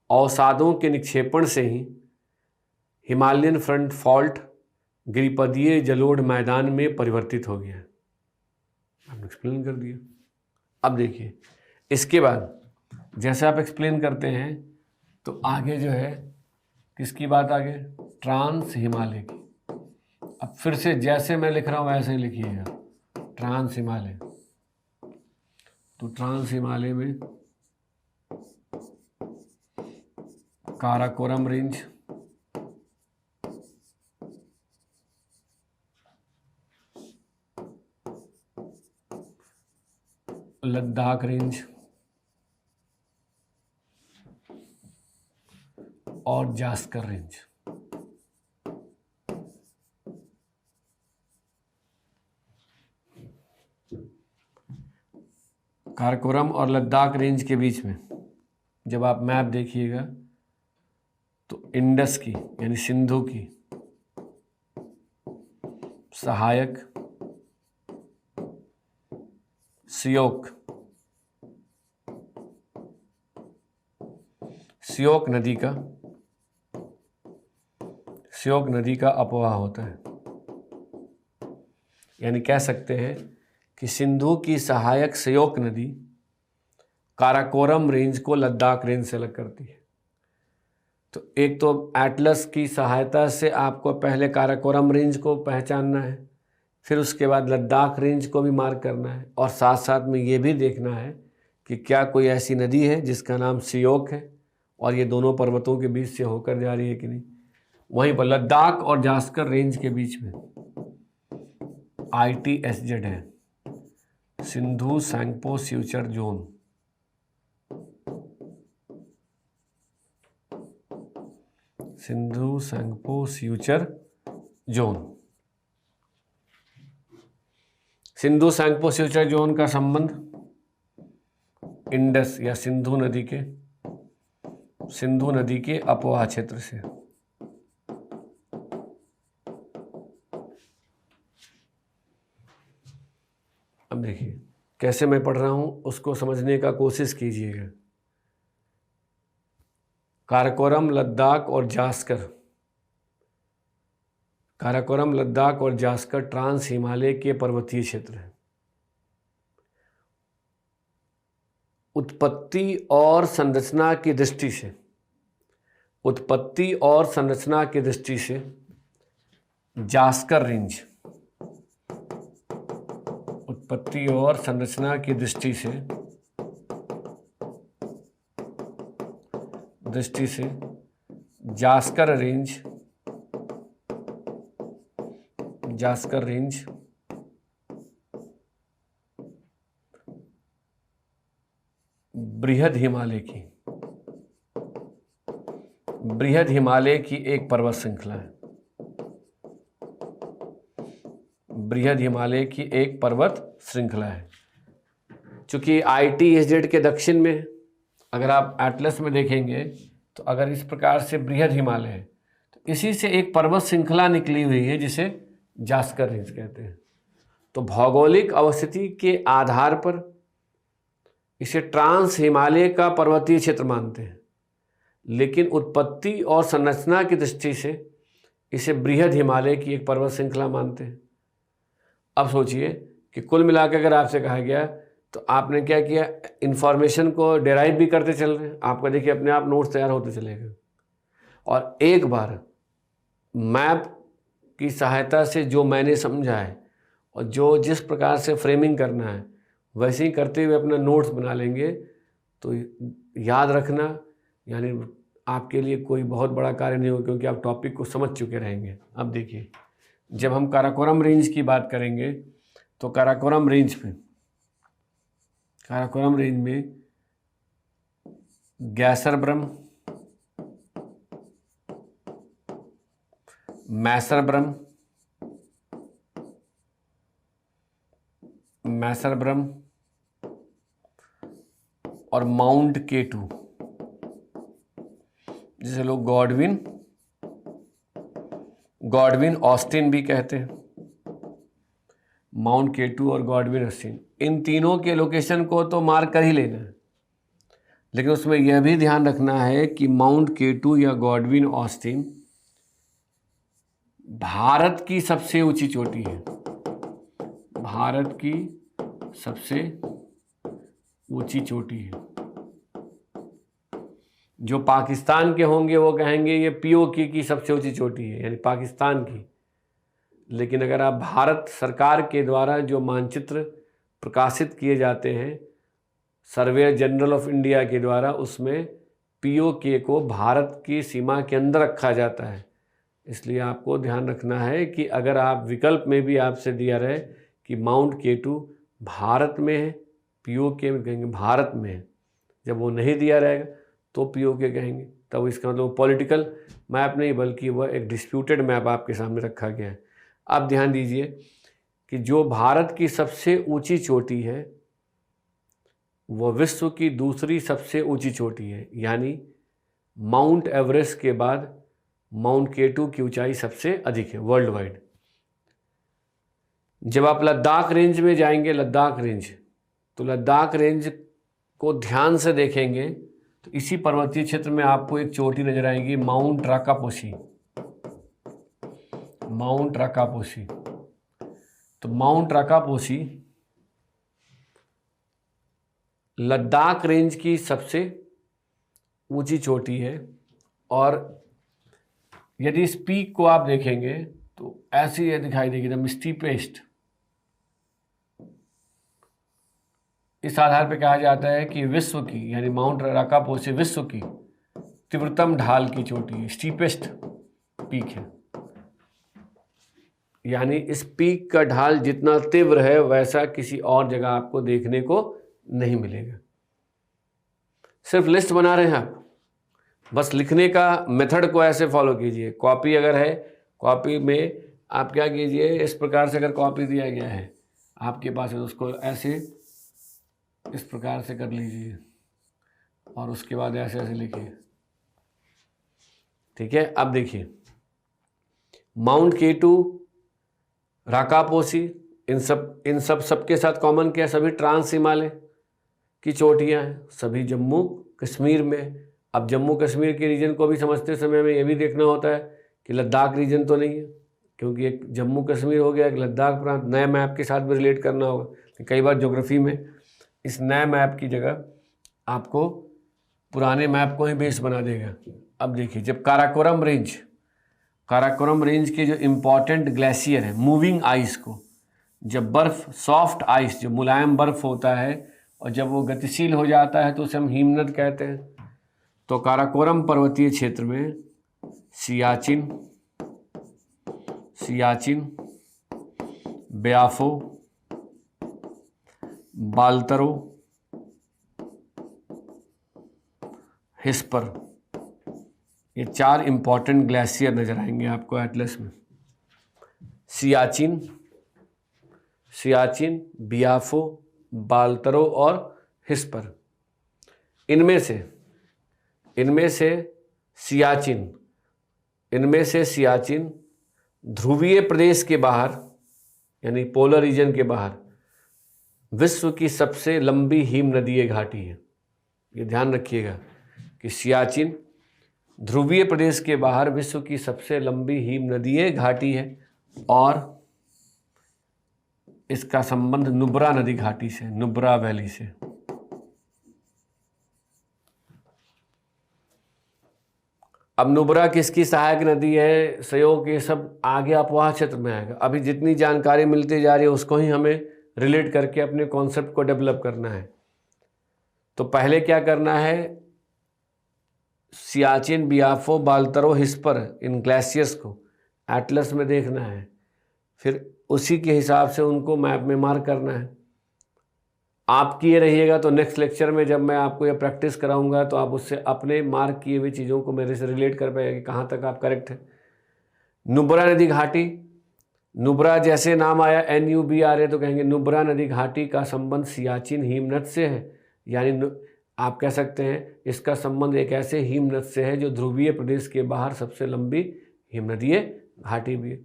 अवसादों के निक्षेपण से ही हिमालयन फ्रंट फॉल्ट गिरिपदीय जलोढ़ मैदान में परिवर्तित हो गया। आपने एक्सप्लेन कर दिया। अब देखिए, इसके बाद जैसे आप एक्सप्लेन करते हैं तो आगे जो है किसकी बात आगे, ट्रांस हिमालय की। अब फिर से जैसे मैं लिख रहा हूँ वैसे ही लिखिएगा, ट्रांस हिमालय। तो ट्रांस हिमालय में काराकोरम रेंज, लद्दाख रेंज और जास्कर रेंज। काराकोरम और लद्दाख रेंज के बीच में जब आप मैप देखिएगा तो इंडस की यानी सिंधु की सहायक श्योक नदी का अपवाह होता है। यानी कह सकते हैं कि सिंधु की सहायक श्योक नदी काराकोरम रेंज को लद्दाख रेंज से अलग करती है। तो एक तो एटलस की सहायता से आपको पहले काराकोरम रेंज को पहचानना है, फिर उसके बाद लद्दाख रेंज को भी मार्क करना है, और साथ साथ में ये भी देखना है कि क्या कोई ऐसी नदी है जिसका नाम श्योक है और ये दोनों पर्वतों के बीच से होकर जा रही है कि नहीं। वहीं पर लद्दाख और जास्कर रेंज के बीच में ITSZ है, Sindhu Tsangpo suture zone. Sindhu Tsangpo suture zone. Sindhu Tsangpo suture zone का संबंध इंडस या सिंधु नदी के अपवाह क्षेत्र से। अब देखिए कैसे मैं पढ़ रहा हूं, उसको समझने का कोशिश कीजिएगा। काराकोरम, लद्दाख और जास्कर ट्रांस हिमालय के पर्वतीय क्षेत्र हैं। उत्पत्ति और संरचना की दृष्टि से जास्कर रेंज, उत्पत्ति और संरचना की दृष्टि से जास्कर रेंज बृहद हिमालय की एक पर्वत श्रृंखला है। चूंकि ITSZ के दक्षिण में अगर आप एटलस में देखेंगे तो अगर इस प्रकार से बृहद हिमालय है तो इसी से एक पर्वत श्रृंखला निकली हुई है जिसे जास्कर रेंज कहते हैं। तो भौगोलिक अवस्थिति के आधार पर इसे ट्रांस हिमालय का पर्वतीय क्षेत्र मानते हैं, लेकिन उत्पत्ति और संरचना की दृष्टि से इसे बृहद हिमालय की एक पर्वत श्रृंखला मानते हैं। अब सोचिए कि कुल मिलाकर अगर आपसे कहा गया तो आपने क्या किया, इंफॉर्मेशन को डेराइव भी करते चल रहे हैं, आपका देखिए अपने आप नोट्स तैयार होते चलेगा। और एक बार मैप की सहायता से जो मैंने समझा है और जो जिस प्रकार से फ्रेमिंग करना है वैसे ही करते हुए अपना नोट्स बना लेंगे तो याद रखना यानी आपके लिए कोई बहुत बड़ा कार्य नहीं होगा, क्योंकि आप टॉपिक को समझ चुके रहेंगे। अब देखिए, जब हम काराकोरम रेंज की बात करेंगे तो काराकोरम रेंज में गैसरब्रम, मैसरब्रम और माउंट K2, जिसे लोग गॉडविन ऑस्टिन भी कहते हैं। माउंट K2 और गॉडविन ऑस्टिन, इन तीनों के लोकेशन को तो मार्क कर ही लेना है, लेकिन उसमें यह भी ध्यान रखना है कि माउंट K2 या गॉडविन ऑस्टिन भारत की सबसे ऊंची चोटी है। भारत की सबसे ऊंची चोटी है। जो पाकिस्तान के होंगे वो कहेंगे ये POK की सबसे ऊंची चोटी है, यानी पाकिस्तान की। लेकिन अगर आप भारत सरकार के द्वारा जो मानचित्र प्रकाशित किए जाते हैं सर्वेयर जनरल ऑफ इंडिया के द्वारा, उसमें POK को भारत की सीमा के अंदर रखा जाता है। इसलिए आपको ध्यान रखना है कि अगर आप विकल्प में भी आपसे दिया रहे कि माउंट K2 भारत में है, POK में कहेंगे भारत में है। जब वो नहीं दिया रहेगा तो POK कहेंगे, तब इसका मतलब पॉलिटिकल मैप नहीं बल्कि वह एक डिस्प्यूटेड मैप आपके सामने रखा गया है। अब ध्यान दीजिए कि जो भारत की सबसे ऊंची चोटी है वह विश्व की दूसरी सबसे ऊंची चोटी है, यानी माउंट एवरेस्ट के बाद माउंट K2 की ऊंचाई सबसे अधिक है वर्ल्ड वाइड। जब आप लद्दाख रेंज में जाएंगे, तो लद्दाख रेंज को ध्यान से देखेंगे तो इसी पर्वतीय क्षेत्र में आपको एक चोटी नजर आएगी, माउंट राकापोशी। तो माउंट राकापोशी लद्दाख रेंज की सबसे ऊंची चोटी है। और यदि इस पीक को आप देखेंगे तो ऐसी यह दिखाई देगी, द स्टीपेस्ट। इस आधार पर कहा जाता है कि विश्व की यानी माउंट राकापोशी विश्व की तीव्रतम ढाल की चोटी है, स्टीपेस्ट पीक है। यानी इस पीक का ढाल जितना तीव्र है वैसा किसी और जगह आपको देखने को नहीं मिलेगा। सिर्फ लिस्ट बना रहे हैं आप, बस लिखने का मेथड को ऐसे फॉलो कीजिए। कॉपी अगर है, कॉपी में आप क्या कीजिए, इस प्रकार से अगर कॉपी दिया गया है आपके पास है तो उसको ऐसे इस प्रकार से कर लीजिए और उसके बाद ऐसे ऐसे लिखिए, ठीक है। अब देखिए माउंट K2, राकापोशी, इन सब के साथ कॉमन क्या, सभी ट्रांस हिमालय की चोटियां हैं, सभी जम्मू कश्मीर में। अब जम्मू कश्मीर के रीजन को भी समझते समय में ये भी देखना होता है कि लद्दाख रीजन तो नहीं है, क्योंकि एक जम्मू कश्मीर हो गया, एक लद्दाख प्रांत, नए मैप के साथ भी रिलेट करना होगा। कई बार ज्योग्राफी में इस नए मैप की जगह आपको पुराने मैप को ही बेस बना देगा। अब देखिए, जब काराकोरम रेंज के जो इम्पॉर्टेंट ग्लेशियर है, मूविंग आइस को, जब बर्फ़, सॉफ्ट आइस जो मुलायम बर्फ़ होता है और जब वो गतिशील हो जाता है तो उसे हम हिमनद कहते हैं। तो काराकोरम पर्वतीय क्षेत्र में सियाचिन, ब्याफो, बाल्तरो, हिस्पर, ये 4 इंपॉर्टेंट ग्लेशियर नजर आएंगे आपको एटलस में। सियाचिन, बियाफो, बाल्तरो और हिस्पर। इनमें से सियाचिन ध्रुवीय प्रदेश के बाहर यानी पोलर रीजन के बाहर विश्व की सबसे लंबी हिम नदीय घाटी है। ये ध्यान रखिएगा कि सियाचिन ध्रुवीय प्रदेश के बाहर विश्व की सबसे लंबी हिम नदीय घाटी है और इसका संबंध नुब्रा नदी घाटी से, नुब्रा वैली से। अब नुब्रा किसकी सहायक नदी है, सहयोग, ये सब आगे अपवाह क्षेत्र में आएगा। अभी जितनी जानकारी मिलती जा रही है उसको ही हमें रिलेट करके अपने कॉन्सेप्ट को डेवलप करना है। तो पहले क्या करना है, सियाचिन, बियाफो, बाल्तरो, हिस्पर, इन ग्लेशियर्स को एटलस में देखना है, फिर उसी के हिसाब से उनको मैप में मार्क करना है। आप किए रहिएगा तो नेक्स्ट लेक्चर में जब मैं आपको ये प्रैक्टिस कराऊंगा तो आप उससे अपने मार्क किए हुए चीज़ों को मेरे से रिलेट कर पाएंगे कि कहाँ तक आप करेक्ट है। नुब्रा नदी घाटी, नुब्रा जैसे नाम आया NUBRA तो कहेंगे नुब्रा नदी घाटी का संबंध सियाचिन हिमनद से है, यानी आप कह सकते हैं इसका संबंध एक ऐसे हिमनद से है जो ध्रुवीय प्रदेश के बाहर सबसे लंबी हिमनदीय घाटी भी है।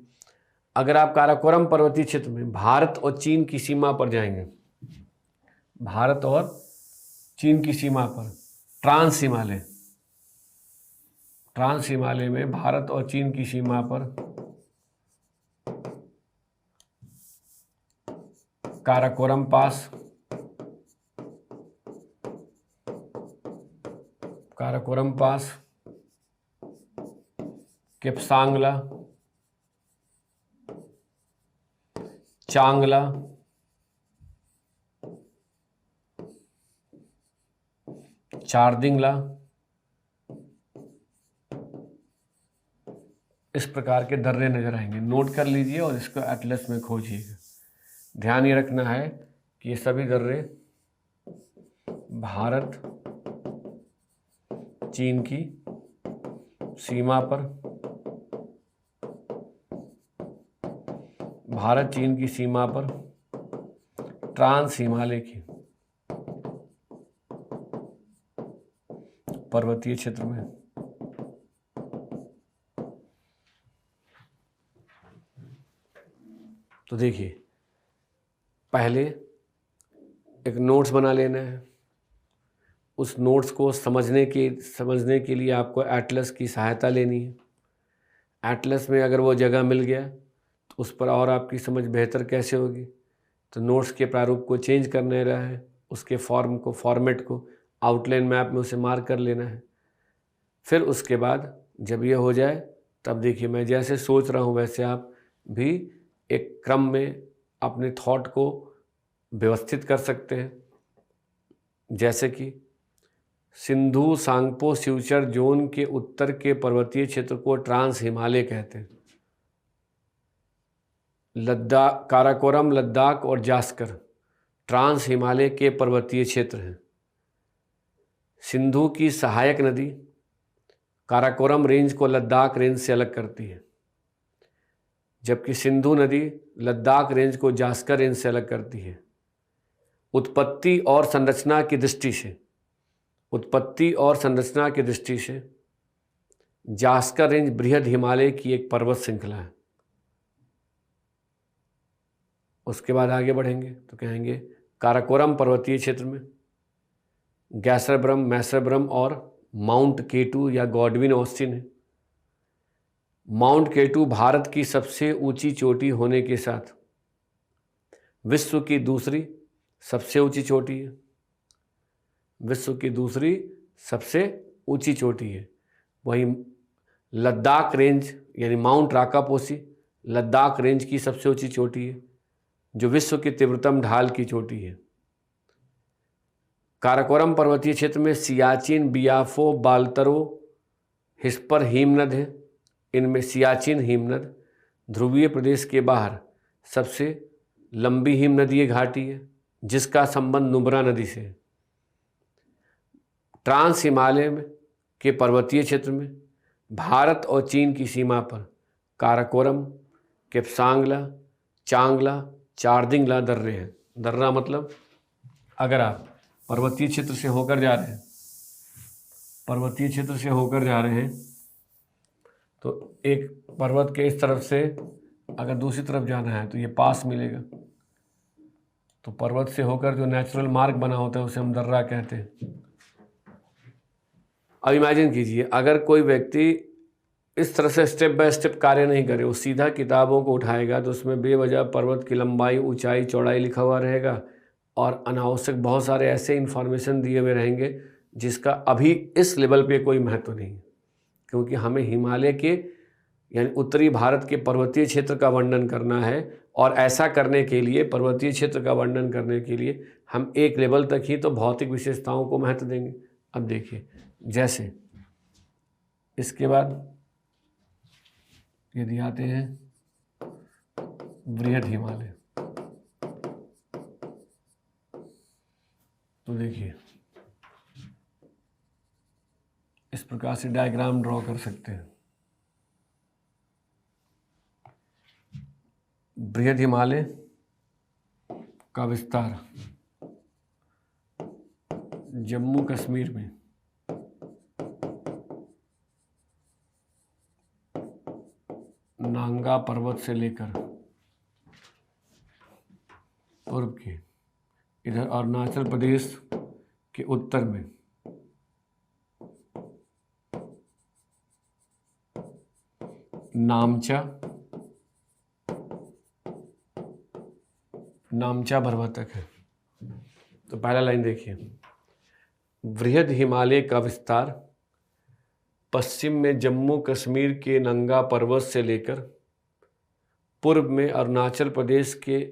अगर आप काराकोरम पर्वतीय क्षेत्र में भारत और चीन की सीमा पर जाएंगे, भारत और चीन की सीमा पर ट्रांस हिमालय में भारत और चीन की सीमा पर काराकोरम पास, किप्सांगला, चांगला, चारदिंगला, इस प्रकार के दर्रे नजर आएंगे। नोट कर लीजिए और इसको एटलस में खोजिएगा। ध्यान ये रखना है कि ये सभी दर्रे भारत चीन की सीमा पर, भारत चीन की सीमा पर ट्रांस हिमालय की पर्वतीय क्षेत्र में तो देखिए, पहले एक नोट्स बना लेना है। उस नोट्स को समझने के लिए आपको एटलस की सहायता लेनी है। एटलस में अगर वो जगह मिल गया तो उस पर और आपकी समझ बेहतर कैसे होगी, तो नोट्स के प्रारूप को चेंज करने रहा है, उसके फॉर्मेट को आउटलाइन मैप में उसे मार्क कर लेना है। फिर उसके बाद जब ये हो जाए तब देखिए, मैं जैसे सोच रहा हूँ वैसे आप भी एक क्रम में अपने थॉट को व्यवस्थित कर सकते हैं। जैसे कि सिंधु सांगपो सिवचर जोन के उत्तर के पर्वतीय क्षेत्र को ट्रांस हिमालय कहते हैं। लद्दाख, काराकोरम, लद्दाख और जास्कर ट्रांस हिमालय के पर्वतीय क्षेत्र हैं। सिंधु की सहायक नदी काराकोरम रेंज को लद्दाख रेंज से अलग करती है, जबकि सिंधु नदी लद्दाख रेंज को जास्कर रेंज से अलग करती है। उत्पत्ति और संरचना की दृष्टि से जास्कर रेंज बृहद हिमालय की एक पर्वत श्रृंखला है। उसके बाद आगे बढ़ेंगे तो कहेंगे काराकोरम पर्वतीय क्षेत्र में गैसरब्रम, मैसरब्रम और माउंट केटू या गॉडविन ऑस्टिन है। माउंट केटू भारत की सबसे ऊंची चोटी होने के साथ विश्व की दूसरी सबसे ऊंची चोटी है। विश्व की दूसरी सबसे ऊंची चोटी है। वहीं लद्दाख रेंज यानी माउंट राकापोसी लद्दाख रेंज की सबसे ऊंची चोटी है, जो विश्व की तीव्रतम ढाल की चोटी है। काराकोरम पर्वतीय क्षेत्र में सियाचिन, बियाफो, बाल्तरो, हिस्पर हिमनद है। इनमें सियाचिन हिमनद ध्रुवीय प्रदेश के बाहर सबसे लंबी हिमनदीय घाटी है, जिसका संबंध नुब्रा नदी से है। ट्रांस हिमालय के पर्वतीय क्षेत्र में भारत और चीन की सीमा पर काराकोरम, किप्सांगला, चांगला, चारदिंगला दर्रे हैं। दर्रा मतलब अगर आप पर्वतीय क्षेत्र से होकर जा रहे हैं तो एक पर्वत के इस तरफ से अगर दूसरी तरफ जाना है तो ये पास मिलेगा। तो पर्वत से होकर जो नेचुरल मार्ग बना होता है उसे हम दर्रा कहते हैं। अब इमेजिन कीजिए, अगर कोई व्यक्ति इस तरह से स्टेप बाय स्टेप कार्य नहीं करे, वो सीधा किताबों को उठाएगा तो उसमें बेवजह पर्वत की लंबाई, ऊंचाई, चौड़ाई लिखा हुआ रहेगा और अनावश्यक बहुत सारे ऐसे इन्फॉर्मेशन दिए हुए रहेंगे जिसका अभी इस लेवल पे कोई महत्व नहीं है, क्योंकि हमें हिमालय के यानी उत्तरी भारत के पर्वतीय क्षेत्र का वर्णन करना है और ऐसा करने के लिए, पर्वतीय क्षेत्र का वर्णन करने के लिए हम एक लेवल तक ही तो भौतिक विशेषताओं को महत्व देंगे। अब देखिए, जैसे इसके बाद यदि आते हैं बृहद हिमालय, तो देखिए इस प्रकार से डायग्राम ड्रॉ कर सकते हैं। बृहद हिमालय का विस्तार जम्मू कश्मीर में नांगा पर्वत से लेकर पूर्व के इधर अरुणाचल प्रदेश के उत्तर में नामचा पर्वत तक है। तो पहला लाइन देखिए, बृहद हिमालय का विस्तार पश्चिम में जम्मू कश्मीर के नंगा पर्वत से लेकर पूर्व में अरुणाचल प्रदेश के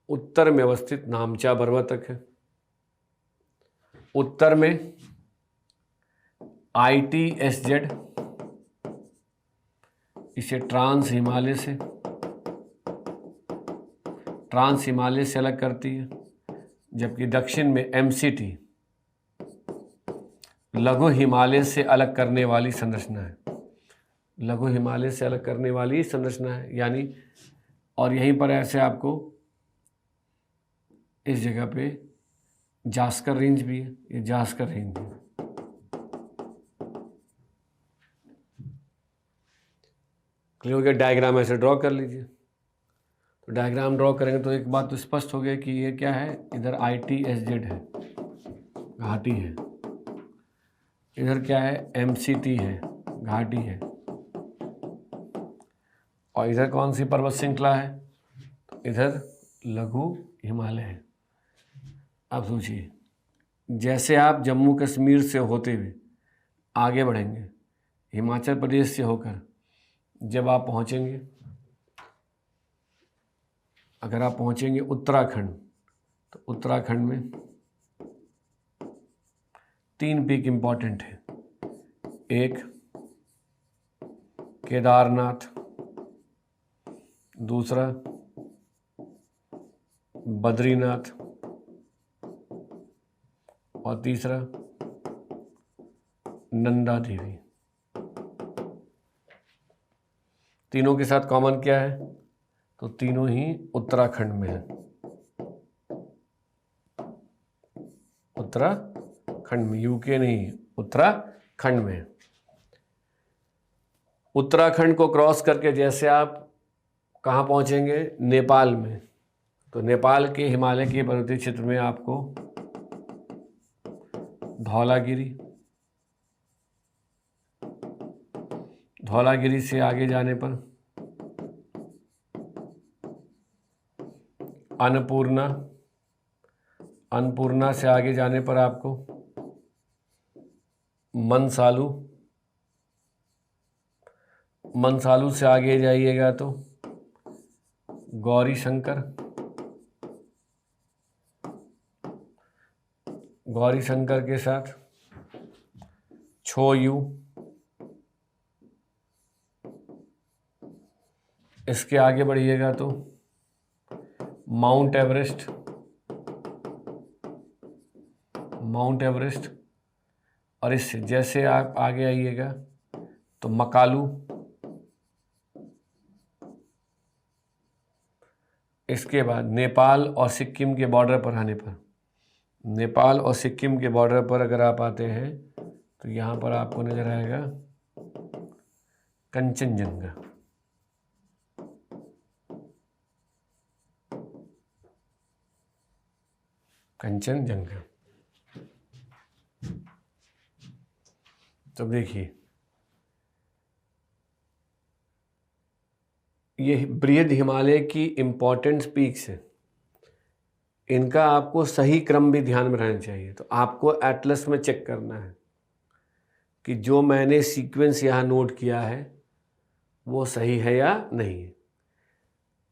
उत्तर में अवस्थित नामचा पर्वत तक है। उत्तर में ITSZ इसे ट्रांस हिमालय से अलग करती है, जबकि दक्षिण में MCT लघु हिमालय से अलग करने वाली संरचना है। लघु हिमालय से अलग करने वाली संरचना है यानी, और यहीं पर ऐसे आपको इस जगह पे जास्कर रेंज भी है, ये जास्कर रेंज है। क्लियर हो गया? डायग्राम ऐसे ड्रॉ कर लीजिए। तो डायग्राम ड्रॉ करेंगे तो एक बात तो स्पष्ट हो गया कि ये क्या है, इधर ITSZ है, घाटी है, इधर क्या है, MCT है, घाटी है, और इधर कौन सी पर्वत श्रृंखला है, तो इधर लघु हिमालय है। अब सोचिए, जैसे आप जम्मू कश्मीर से होते हुए आगे बढ़ेंगे, हिमाचल प्रदेश से होकर जब आप पहुंचेंगे, अगर आप पहुंचेंगे उत्तराखंड, तो उत्तराखंड में 3 पीक इम्पॉर्टेंट है। एक केदारनाथ, दूसरा बद्रीनाथ और तीसरा नंदा देवी। तीनों के साथ कॉमन क्या है, तो तीनों ही उत्तराखंड में है। उत्तराखंड में, यूके नहीं, उत्तराखंड में। उत्तराखंड को क्रॉस करके जैसे आप कहाँ पहुंचेंगे, नेपाल में, तो नेपाल के हिमालय के पर्वतीय क्षेत्र में आपको धौलागिरी से आगे जाने पर अन्नपूर्णा से आगे जाने पर आपको मनसालू से आगे जाइएगा तो गौरी शंकर के साथ छोयू, इसके आगे बढ़िएगा तो माउंट एवरेस्ट, और इससे जैसे आप आगे आइएगा तो मकालू, इसके बाद नेपाल और सिक्किम के बॉर्डर पर आने पर, नेपाल और सिक्किम के बॉर्डर पर अगर आप आते हैं तो यहाँ पर आपको नजर आएगा कंचनजंगा। तो देखिए, ये बृहद हिमालय की इम्पोर्टेंट पीक्स हैं, इनका आपको सही क्रम भी ध्यान में रहना चाहिए। तो आपको एटलस में चेक करना है कि जो मैंने सीक्वेंस यहाँ नोट किया है वो सही है या नहीं है।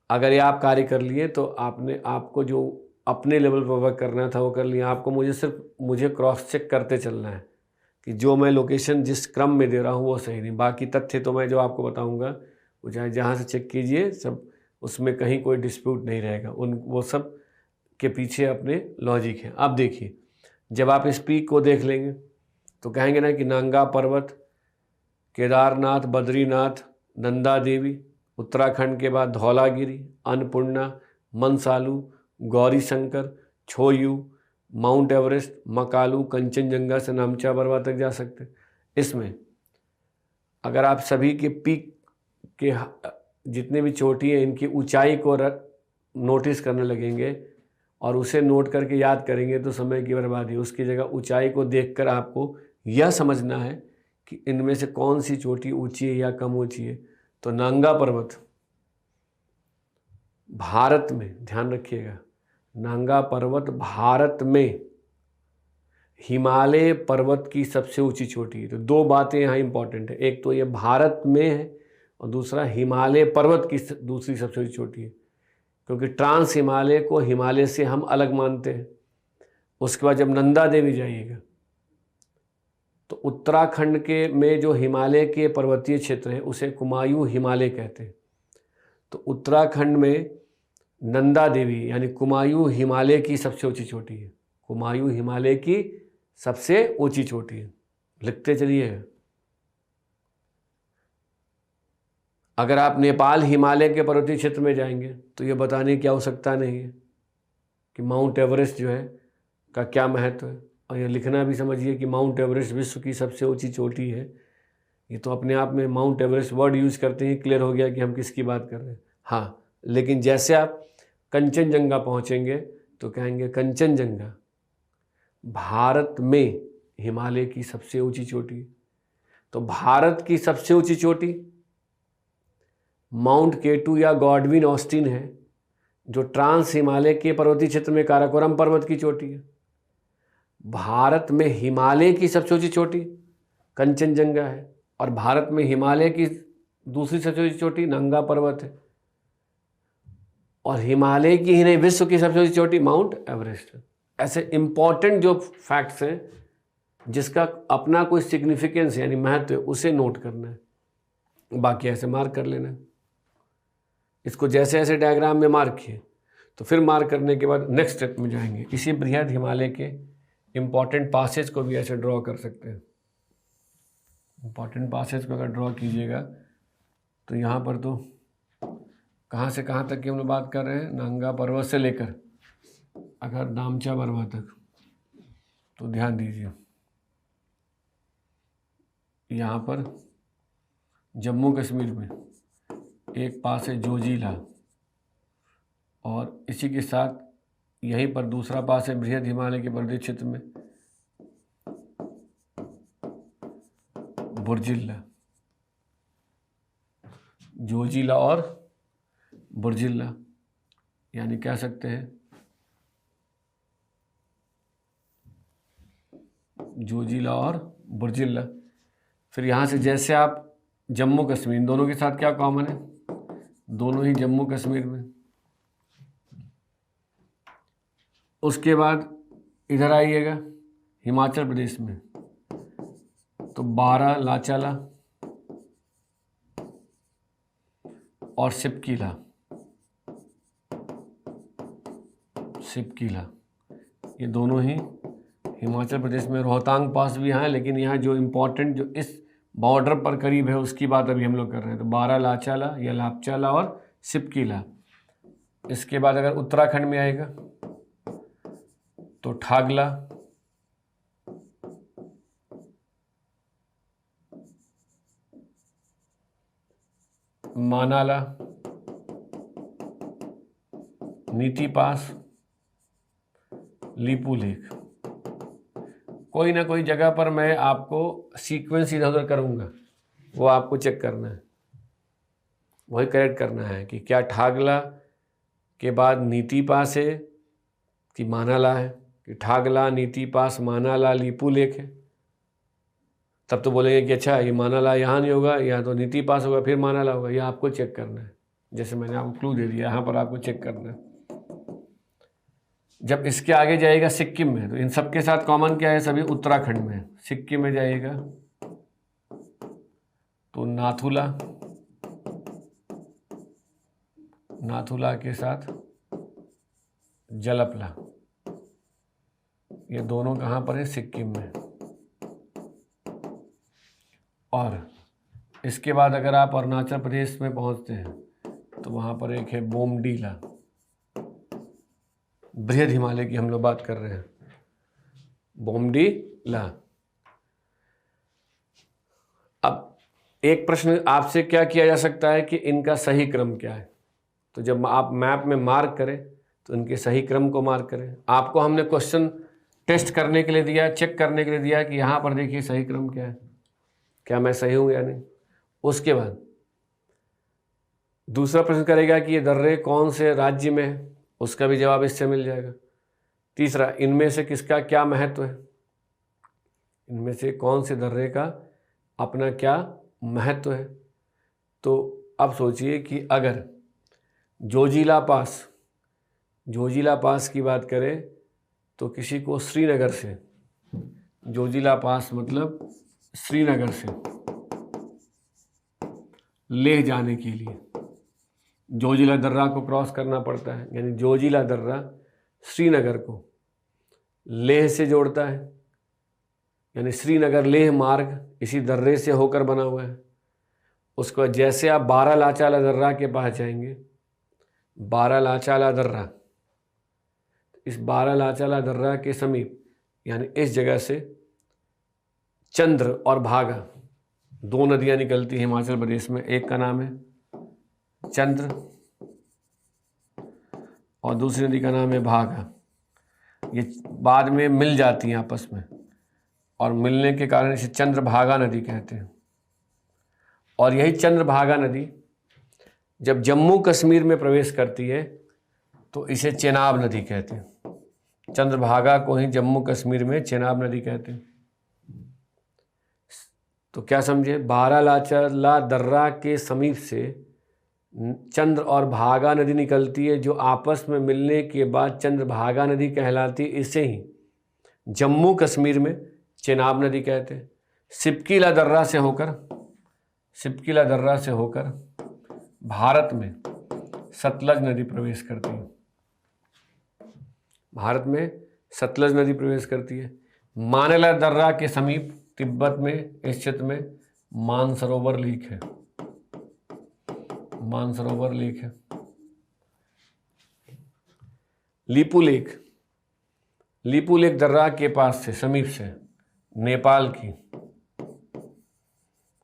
अगर ये आप कार्य कर लिए तो आपको जो अपने लेवल पर वर्क करना था वो कर लिया। आपको मुझे क्रॉस चेक करते चलना है कि जो मैं लोकेशन जिस क्रम में दे रहा हूँ वो सही नहीं। बाकी तथ्य तो मैं जो आपको बताऊँगा वो चाहे जहाँ से चेक कीजिए, सब उसमें कहीं कोई डिस्प्यूट नहीं रहेगा। वो सब के पीछे अपने लॉजिक है। अब देखिए, जब आप इस पीक को देख लेंगे तो कहेंगे ना कि नंगा पर्वत, केदारनाथ, बद्रीनाथ, नंदा देवी, उत्तराखंड के बाद धौलागिरी, अन्नपूर्णा, मनसालू, गौरी शंकर, छोयू, माउंट एवरेस्ट, मकालू, कंचनजंगा से नामचा पर्वत तक जा सकते हैं। इसमें अगर आप सभी के पीक के जितने भी चोटी हैं इनकी ऊंचाई को नोटिस करने लगेंगे और उसे नोट करके याद करेंगे तो समय की बर्बादी। उसकी जगह ऊंचाई को देखकर आपको यह समझना है कि इनमें से कौन सी चोटी ऊंची है या कम ऊंची है। तो नंगा पर्वत भारत में, ध्यान रखिएगा, नंगा पर्वत भारत में हिमालय पर्वत की सबसे ऊंची चोटी है। तो दो बातें यहाँ इंपॉर्टेंट है, एक तो ये भारत में है और दूसरा हिमालय पर्वत की दूसरी सबसे ऊंची चोटी है, क्योंकि ट्रांस हिमालय को हिमालय से हम अलग मानते हैं। उसके बाद जब नंदा देवी जाइएगा तो उत्तराखंड के में जो हिमालय के पर्वतीय क्षेत्र है उसे कुमायूं हिमालय कहते हैं। तो उत्तराखंड में नंदा देवी यानी कुमायूं हिमालय की सबसे ऊंची चोटी है। कुमायूं हिमालय की सबसे ऊंची चोटी है, लिखते चलिए। अगर आप नेपाल हिमालय के पर्वतीय क्षेत्र में जाएंगे तो ये बताने की आवश्यकता नहीं है कि माउंट एवरेस्ट जो है का क्या महत्व है, और ये लिखना भी समझिए कि माउंट एवरेस्ट विश्व की सबसे ऊंची चोटी है। ये तो अपने आप में माउंट एवरेस्ट वर्ड यूज़ करते ही क्लियर हो गया कि हम किसकी बात कर रहे हैं। हाँ, लेकिन जैसे आप कंचनजंगा पहुँचेंगे तो कहेंगे कंचनजंगा भारत में हिमालय की सबसे ऊंची चोटी। तो भारत की सबसे ऊंची चोटी माउंट केटू या गॉडविन ऑस्टिन है, जो ट्रांस हिमालय के पर्वतीय क्षेत्र में काराकोरम पर्वत की चोटी है। भारत में हिमालय की सबसे ऊंची चोटी कंचनजंगा है और भारत में हिमालय की दूसरी सबसे ऊंची चोटी नंगा पर्वत है, और हिमालय की ही नहीं विश्व की सबसे ऊंची चोटी माउंट एवरेस्ट है। ऐसे इंपॉर्टेंट जो फैक्ट्स हैं जिसका अपना कोई सिग्निफिकेंस यानी महत्व है उसे नोट करना है, बाकी ऐसे मार्क कर लेना है। इसको जैसे ऐसे डायग्राम में मार्क किए तो फिर मार्क करने के बाद नेक्स्ट स्टेप में जाएंगे। इसी बृहद हिमालय के इम्पॉर्टेंट पासेज को भी ऐसे ड्रॉ कर सकते हैं। इम्पॉर्टेंट पासेज को अगर ड्रॉ कीजिएगा तो यहाँ पर तो कहाँ से कहाँ तक की हम लोग बात कर रहे हैं, नंगा पर्वत से लेकर अगर नामचा पर्वत तक। तो ध्यान दीजिए, यहाँ पर जम्मू कश्मीर में एक पास है जोजिला, और इसी के साथ यहीं पर दूसरा पास है बृहद हिमालय के पर्वतीय क्षेत्र में बुर्जिल्ला। जोजिला और बुर्जिल्ला यानी कह सकते हैं जोजिला और बुर्जिल्ला। फिर यहाँ से जैसे आप जम्मू कश्मीर, दोनों के साथ क्या कॉमन है, दोनों ही जम्मू कश्मीर में। उसके बाद इधर आइएगा हिमाचल प्रदेश में तो बारा लाचाला और सिपकीला, ये दोनों ही हिमाचल प्रदेश में। रोहतांग पास भी यहाँ है, लेकिन यहाँ जो इम्पोर्टेंट जो इस बॉर्डर पर करीब है उसकी बात अभी हम लोग कर रहे हैं। तो बारा लाचाला या लापचाला और सिपकीला। इसके बाद अगर उत्तराखंड में आएगा तो ठागला, मानाला, नीति पास, लीपू लेक। कोई ना कोई जगह पर मैं आपको सीक्वेंस इधर उधर करूँगा, वो आपको चेक करना है। वही करेक्ट करना है कि क्या ठागला के बाद नीतिपास है कि मानाला है, कि ठागला नीतिपास मानाला लीपुलेख है। तब तो बोलेंगे कि अच्छा ये मानाला यहाँ नहीं होगा, या तो नीतिपास होगा फिर मानाला होगा। यह आपको चेक करना है, जैसे मैंने आपको क्लू दे दिया, यहाँ पर आपको चेक करना है। जब इसके आगे जाएगा सिक्किम में, तो इन सब के साथ कॉमन क्या है, सभी उत्तराखंड में। सिक्किम में जाएगा तो नाथुला, नाथुला के साथ जलपला, ये दोनों कहाँ पर है, सिक्किम में। और इसके बाद अगर आप अरुणाचल प्रदेश में पहुंचते हैं तो वहाँ पर एक है बोमडीला, बृहद हिमालय की हम लोग बात कर रहे हैं, बोमडीला। अब एक प्रश्न आपसे क्या किया जा सकता है कि इनका सही क्रम क्या है। तो जब आप मैप में मार्क करें तो इनके सही क्रम को मार्क करें। आपको हमने क्वेश्चन टेस्ट करने के लिए दिया, चेक करने के लिए दिया कि यहाँ पर देखिए सही क्रम क्या है, क्या मैं सही हूँ या नहीं। उसके बाद दूसरा प्रश्न करेगा कि ये दर्रे कौन से राज्य में है, उसका भी जवाब इससे मिल जाएगा। तीसरा, इनमें से किसका क्या महत्व है, इनमें से कौन से दर्रे का अपना क्या महत्व है। तो अब सोचिए कि अगर जोजिला पास, जोजिला पास की बात करें तो किसी को श्रीनगर से, जोजिला पास मतलब श्रीनगर से लेह जाने के लिए जोजिला दर्रा को क्रॉस करना पड़ता है। यानी जोजिला दर्रा श्रीनगर को लेह से जोड़ता है, यानी श्रीनगर लेह मार्ग इसी दर्रे से होकर बना हुआ है। उसको जैसे आप बारालाचाला दर्रा के पास जाएंगे, बारालाचाला दर्रा, इस बारालाचाला दर्रा के समीप यानी इस जगह से चंद्र और भागा दो नदियां निकलती हैं हिमाचल प्रदेश में। एक का नाम है चंद्र और दूसरी नदी का नाम है भागा। ये बाद में मिल जाती हैं आपस में और मिलने के कारण इसे चंद्रभागा नदी कहते हैं। और यही चंद्रभागा नदी जब जम्मू कश्मीर में प्रवेश करती है तो इसे चेनाब नदी कहते हैं। चंद्रभागा को ही जम्मू कश्मीर में चेनाब नदी कहते हैं। तो क्या समझे, बारालाचाला दर्रा के समीप से चंद्र और भागा नदी निकलती है, जो आपस में मिलने के बाद चंद्रभागा नदी कहलाती है। इसे ही जम्मू कश्मीर में चेनाब नदी कहते हैं। सिपकीला दर्रा से होकर, सिपकीला दर्रा से होकर भारत में सतलज नदी प्रवेश करती है। भारत में सतलज नदी प्रवेश करती है। मानेला दर्रा के समीप तिब्बत में इस क्षेत्र में मानसरोवर लेक है, मानसरोवर लेक है। लीपुलेख, लीपुलेख दर्रा के पास से समीप से नेपाल की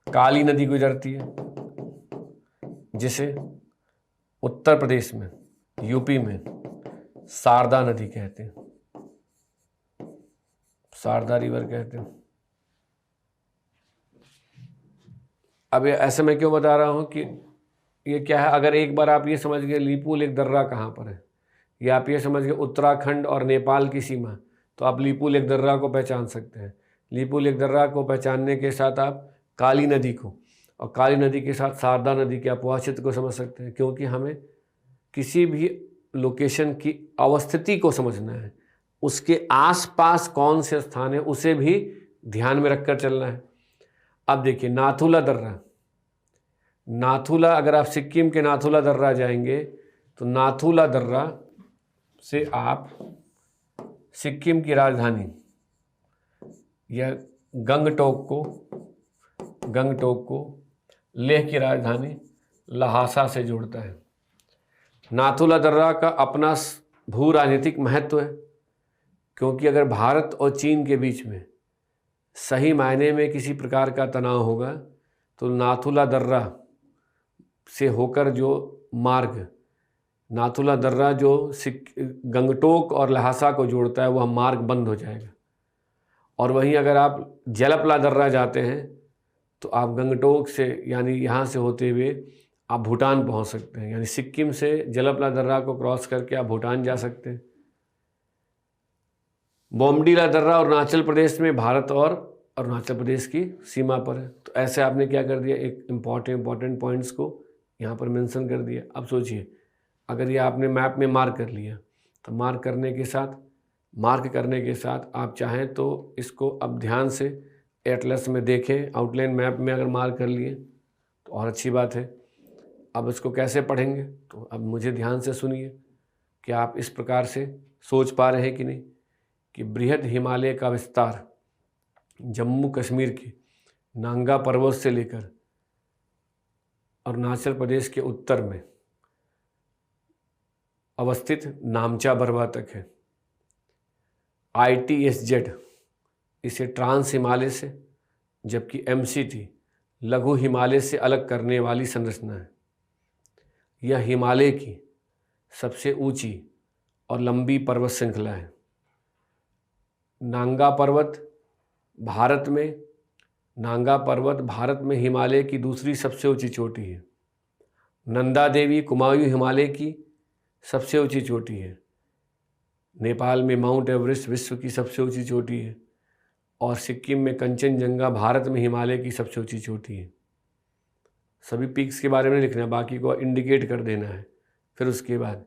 काली नदी गुजरती है, जिसे उत्तर प्रदेश में यूपी में शारदा नदी कहते हैं, शारदा रिवर कहते हैं। अब ये ऐसे मैं क्यों बता रहा हूँ कि ये क्या है, अगर एक बार आप ये समझ गए लीपुलेख दर्रा कहाँ पर है, या आप ये समझ गए उत्तराखंड और नेपाल की सीमा, तो आप लीपुलेख दर्रा को पहचान सकते हैं। लीपुलेख दर्रा को पहचानने के साथ आप काली नदी को और काली नदी के साथ शारदा नदी के अपवाह क्षेत्र को समझ सकते हैं। क्योंकि हमें किसी भी लोकेशन की अवस्थिति को समझना है, उसके आसपास कौन से स्थान है उसे भी ध्यान में रखकर चलना है। अब देखिए नाथुला दर्रा, नाथुला, अगर आप सिक्किम के नाथुला दर्रा जाएंगे तो नाथुला दर्रा से आप सिक्किम की राजधानी या गंगटोक को लेह की राजधानी लहासा से जोड़ता है। नाथुला दर्रा का अपना भू राजनीतिक महत्व है, क्योंकि अगर भारत और चीन के बीच में सही मायने में किसी प्रकार का तनाव होगा तो नाथुला दर्रा से होकर जो मार्ग, नाथुला दर्रा जो गंगटोक और लहासा को जोड़ता है, वह मार्ग बंद हो जाएगा। और वहीं अगर आप जलपला दर्रा जाते हैं तो आप गंगटोक से यानी यहाँ से होते हुए आप भूटान पहुंच सकते हैं, यानी सिक्किम से जलपला दर्रा को क्रॉस करके आप भूटान जा सकते हैं। बोमडीला दर्रा अरुणाचल प्रदेश में भारत और अरुणाचल प्रदेश की सीमा पर है। तो ऐसे आपने क्या कर दिया, एक इम्पॉर्टेंट पॉइंट्स को यहाँ पर मेंशन कर दिया। अब सोचिए, अगर ये आपने मैप में मार्क कर लिया, तो मार्क करने के साथ आप चाहें तो इसको अब ध्यान से एटलस में देखें, आउटलाइन मैप में अगर मार्क कर लिए तो और अच्छी बात है। अब इसको कैसे पढ़ेंगे, तो अब मुझे ध्यान से सुनिए कि आप इस प्रकार से सोच पा रहे हैं कि नहीं, कि बृहद हिमालय का विस्तार जम्मू कश्मीर के नांगा पर्वत से लेकर अरुणाचल प्रदेश के उत्तर में अवस्थित नामचा बरवा तक है। ITSZ इसे ट्रांस हिमालय से, जबकि MCT लघु हिमालय से अलग करने वाली संरचना है। यह हिमालय की सबसे ऊंची और लंबी पर्वत श्रृंखला है। नांगा पर्वत भारत में हिमालय की दूसरी सबसे ऊंची चोटी है। नंदा देवी कुमाऊं हिमालय की सबसे ऊंची चोटी है। नेपाल में माउंट एवरेस्ट विश्व की सबसे ऊंची चोटी है। और सिक्किम में कंचनजंगा भारत में हिमालय की सबसे ऊंची चोटी है। सभी पीक्स के बारे में लिखना है, बाकी को इंडिकेट कर देना है। फिर उसके बाद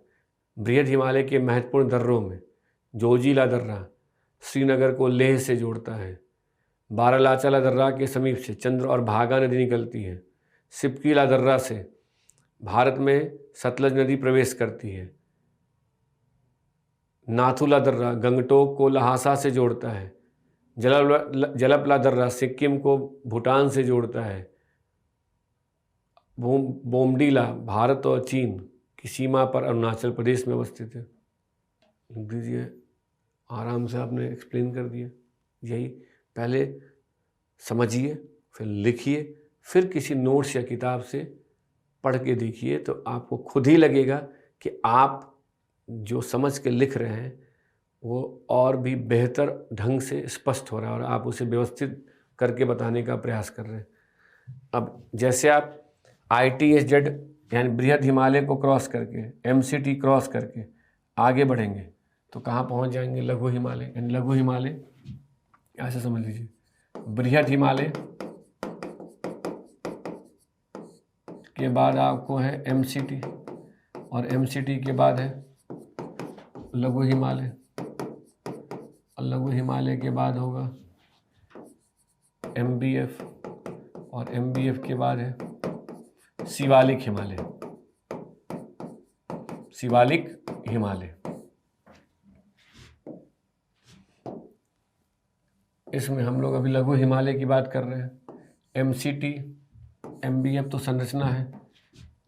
बृहद हिमालय के महत्वपूर्ण दर्रों में जोजिला दर्रा श्रीनगर को लेह से जोड़ता है। बारालाचाला दर्रा के समीप से चंद्र और भागा नदी निकलती है। सिपकीला दर्रा से भारत में सतलज नदी प्रवेश करती है। नाथुला दर्रा गंगटोक को लहासा से जोड़ता है। जलपला दर्रा सिक्किम को भूटान से जोड़ता है। बोमडीला भारत और चीन की सीमा पर अरुणाचल प्रदेश में अवस्थित है। लिख दीजिए, आराम से आपने एक्सप्लेन कर दिया। यही पहले समझिए, फिर लिखिए, फिर किसी नोट्स या किताब से पढ़ के देखिए, तो आपको खुद ही लगेगा कि आप जो समझ के लिख रहे हैं वो और भी बेहतर ढंग से स्पष्ट हो रहा है और आप उसे व्यवस्थित करके बताने का प्रयास कर रहे हैं। अब जैसे आप ITSZ यानी बृहद हिमालय को क्रॉस करके, MCT क्रॉस करके आगे बढ़ेंगे तो कहाँ पहुँच जाएंगे, लघु हिमालय। यानी लघु हिमालय ऐसे समझ लीजिए, बृहद हिमालय के बाद आपको है MCT, और MCT के बाद है लघु हिमालय, और लघु हिमालय के बाद होगा MBF, और MBF के बाद है शिवालिक हिमालय। शिवालिक हिमालय, इसमें हम लोग अभी लघु हिमालय की बात कर रहे हैं। MCT MBF तो संरचना है,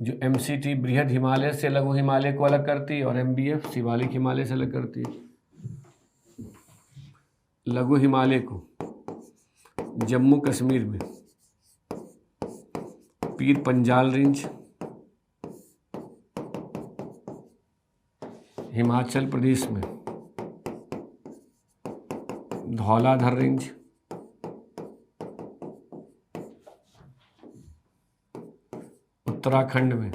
जो MCT बृहद हिमालय से लघु हिमालय को अलग करती है और MBF शिवालिक हिमालय से अलग करती है। लघु हिमालय को जम्मू कश्मीर में पीर पंजाल रेंज, हिमाचल प्रदेश में धौलाधर रेंज, उत्तराखंड में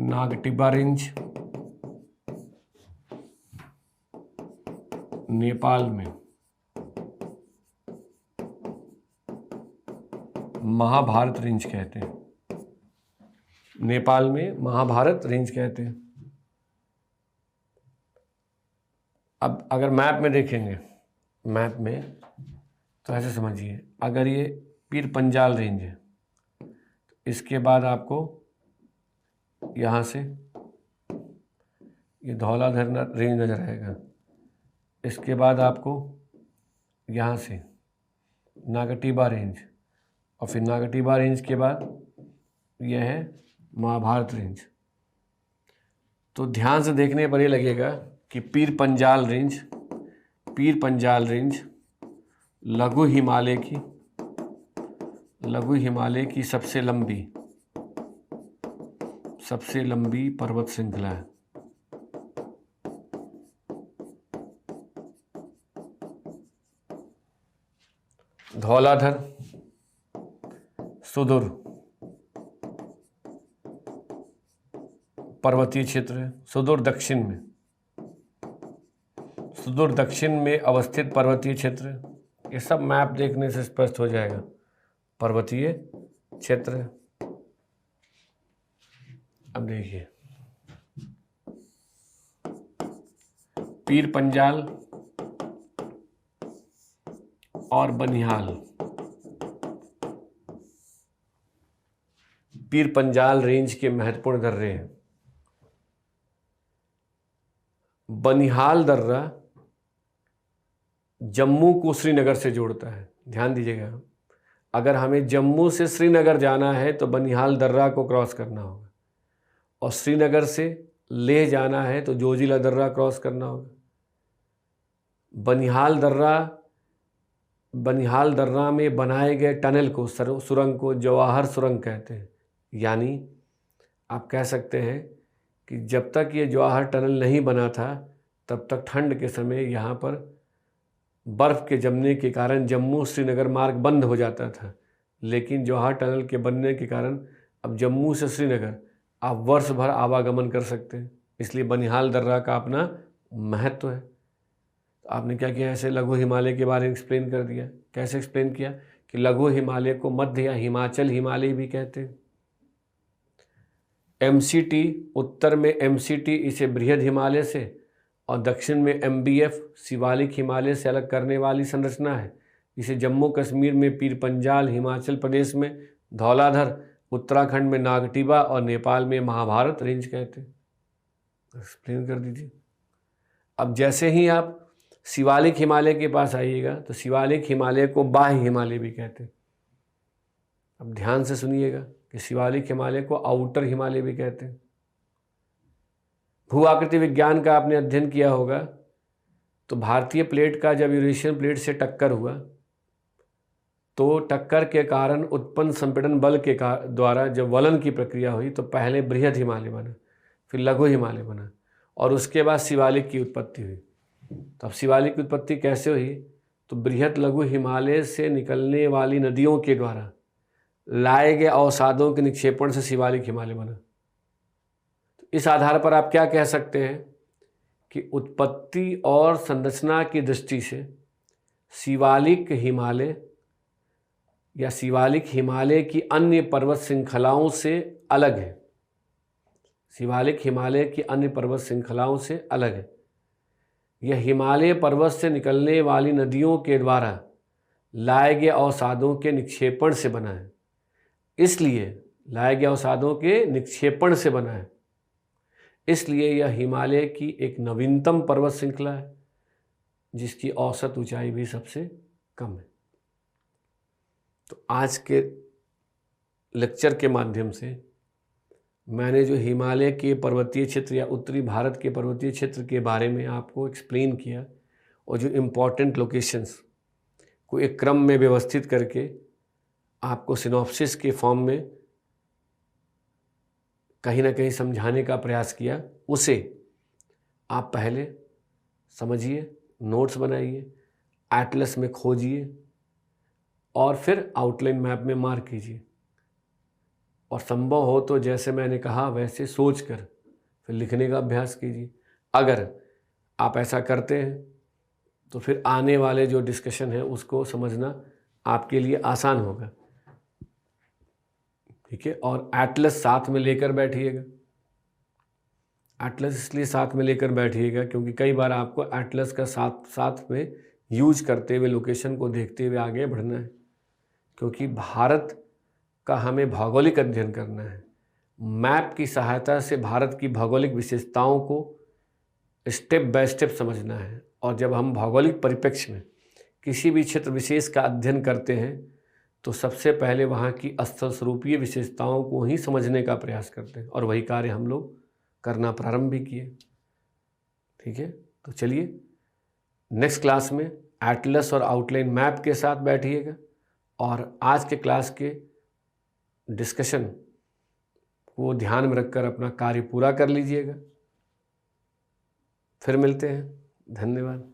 नागटिब्बा रेंज, नेपाल में महाभारत रेंज कहते हैं। नेपाल में महाभारत रेंज कहते हैं। अब अगर मैप में देखेंगे, मैप में तो ऐसे समझिए, अगर ये पीर पंजाल रेंज है तो इसके बाद आपको यहाँ से ये धौलाधर रेंज नजर आएगा। इसके बाद आपको यहाँ से नागटिब्बा रेंज, और फिर नागटिब्बा रेंज के बाद यह है महाभारत रेंज। तो ध्यान से देखने पर ये लगेगा कि पीर पंजाल रेंज लघु हिमालय की सबसे लंबी पर्वत श्रृंखला है। धौलाधर सुदूर पर्वतीय क्षेत्र है, सुदूर दक्षिण में, सुदूर दक्षिण में अवस्थित पर्वतीय क्षेत्र है। ये सब मैप देखने से स्पष्ट हो जाएगा, पर्वतीय क्षेत्र। अब देखिए, पीर पंजाल और बनिहाल, पीर पंजाल रेंज के महत्वपूर्ण दर्रे हैं। बनिहाल दर्रा जम्मू को श्रीनगर से जोड़ता है। ध्यान दीजिएगा, अगर हमें जम्मू से श्रीनगर जाना है तो बनिहाल दर्रा को क्रॉस करना होगा, और श्रीनगर से लेह जाना है तो जोजिला दर्रा क्रॉस करना होगा। बनिहाल दर्रा में बनाए गए टनल को, सुरंग को जवाहर सुरंग कहते हैं। यानी आप कह सकते हैं कि जब तक ये जवाहर टनल नहीं बना था तब तक ठंड के समय यहाँ पर बर्फ़ के जमने के कारण जम्मू श्रीनगर मार्ग बंद हो जाता था, लेकिन जवाहर टनल के बनने के कारण अब जम्मू से श्रीनगर आप वर्ष भर आवागमन कर सकते हैं। इसलिए बनिहाल दर्रा का अपना महत्व है। तो आपने क्या किया, ऐसे लघु हिमालय के बारे में एक्सप्लेन कर दिया। कैसे एक्सप्लेन किया कि लघु हिमालय को मध्य या हिमाचल हिमालय भी कहते हैं। MCT, उत्तर में MCT इसे बृहद हिमालय से और दक्षिण में MBF शिवालिक हिमालय से अलग करने वाली संरचना है। इसे जम्मू कश्मीर में पीर पंजाल, हिमाचल प्रदेश में धौलाधर, उत्तराखंड में नागटिबा और नेपाल में महाभारत रेंज कहते हैं। एक्सप्लेन कर दीजिए। अब जैसे ही आप शिवालिक हिमालय के पास आइएगा तो शिवालिक हिमालय को बाह्य हिमालय भी कहते हैं। अब ध्यान से सुनिएगा कि शिवालिक हिमालय को आउटर हिमालय भी कहते हैं। भू आकृति विज्ञान का आपने अध्ययन किया होगा, तो भारतीय प्लेट का जब यूरेशियन प्लेट से टक्कर हुआ तो टक्कर के कारण उत्पन्न संपीड़न बल के द्वारा जब वलन की प्रक्रिया हुई तो पहले बृहद हिमालय बना, फिर लघु हिमालय बना, और उसके बाद शिवालिक की उत्पत्ति हुई। तो अब शिवालिक की उत्पत्ति कैसे हुई, तो बृहद लघु हिमालय से निकलने वाली नदियों के द्वारा लाए गए अवसादों के निक्षेपण से शिवालिक हिमालय बना। तो इस आधार पर आप क्या कह सकते हैं कि उत्पत्ति और संरचना की दृष्टि से शिवालिक हिमालय या शिवालिक हिमालय की अन्य पर्वत श्रृंखलाओं से अलग है। शिवालिक हिमालय की अन्य पर्वत श्रृंखलाओं से अलग है। यह हिमालय पर्वत से निकलने वाली नदियों के द्वारा लाए गए अवसादों के निक्षेपण से बना है। इसलिए लाए गए अवसादों के निक्षेपण से बना है, इसलिए यह हिमालय की एक नवीनतम पर्वत श्रृंखला है जिसकी औसत ऊंचाई भी सबसे कम है। तो आज के लेक्चर के माध्यम से मैंने जो हिमालय के पर्वतीय क्षेत्र या उत्तरी भारत के पर्वतीय क्षेत्र के बारे में आपको एक्सप्लेन किया, और जो इम्पॉर्टेंट लोकेशंस को एक क्रम में व्यवस्थित करके आपको सिनॉप्सिस के फॉर्म में कहीं ना कहीं समझाने का प्रयास किया, उसे आप पहले समझिए, नोट्स बनाइए, एटलस में खोजिए और फिर आउटलाइन मैप में मार्क कीजिए, और संभव हो तो जैसे मैंने कहा वैसे सोचकर फिर लिखने का अभ्यास कीजिए। अगर आप ऐसा करते हैं तो फिर आने वाले जो डिस्कशन है उसको समझना आपके लिए आसान होगा। ठीक है, और एटलस साथ में लेकर बैठिएगा। एटलस इसलिए साथ में लेकर बैठिएगा क्योंकि कई बार आपको एटलस का साथ में यूज करते हुए लोकेशन को देखते हुए आगे बढ़ना है, क्योंकि भारत का हमें भौगोलिक अध्ययन करना है। मैप की सहायता से भारत की भौगोलिक विशेषताओं को स्टेप बाय स्टेप समझना है, और जब हम भौगोलिक परिप्रेक्ष्य में किसी भी क्षेत्र विशेष का अध्ययन करते हैं तो सबसे पहले वहाँ की स्थल स्वरूपीय विशेषताओं को ही समझने का प्रयास करते हैं, और वही कार्य हम लोग करना प्रारंभ भी किए। ठीक है, तो चलिए नेक्स्ट क्लास में एटलस और आउटलाइन मैप के साथ बैठिएगा, और आज के क्लास के डिस्कशन को ध्यान में रखकर अपना कार्य पूरा कर लीजिएगा। फिर मिलते हैं। धन्यवाद।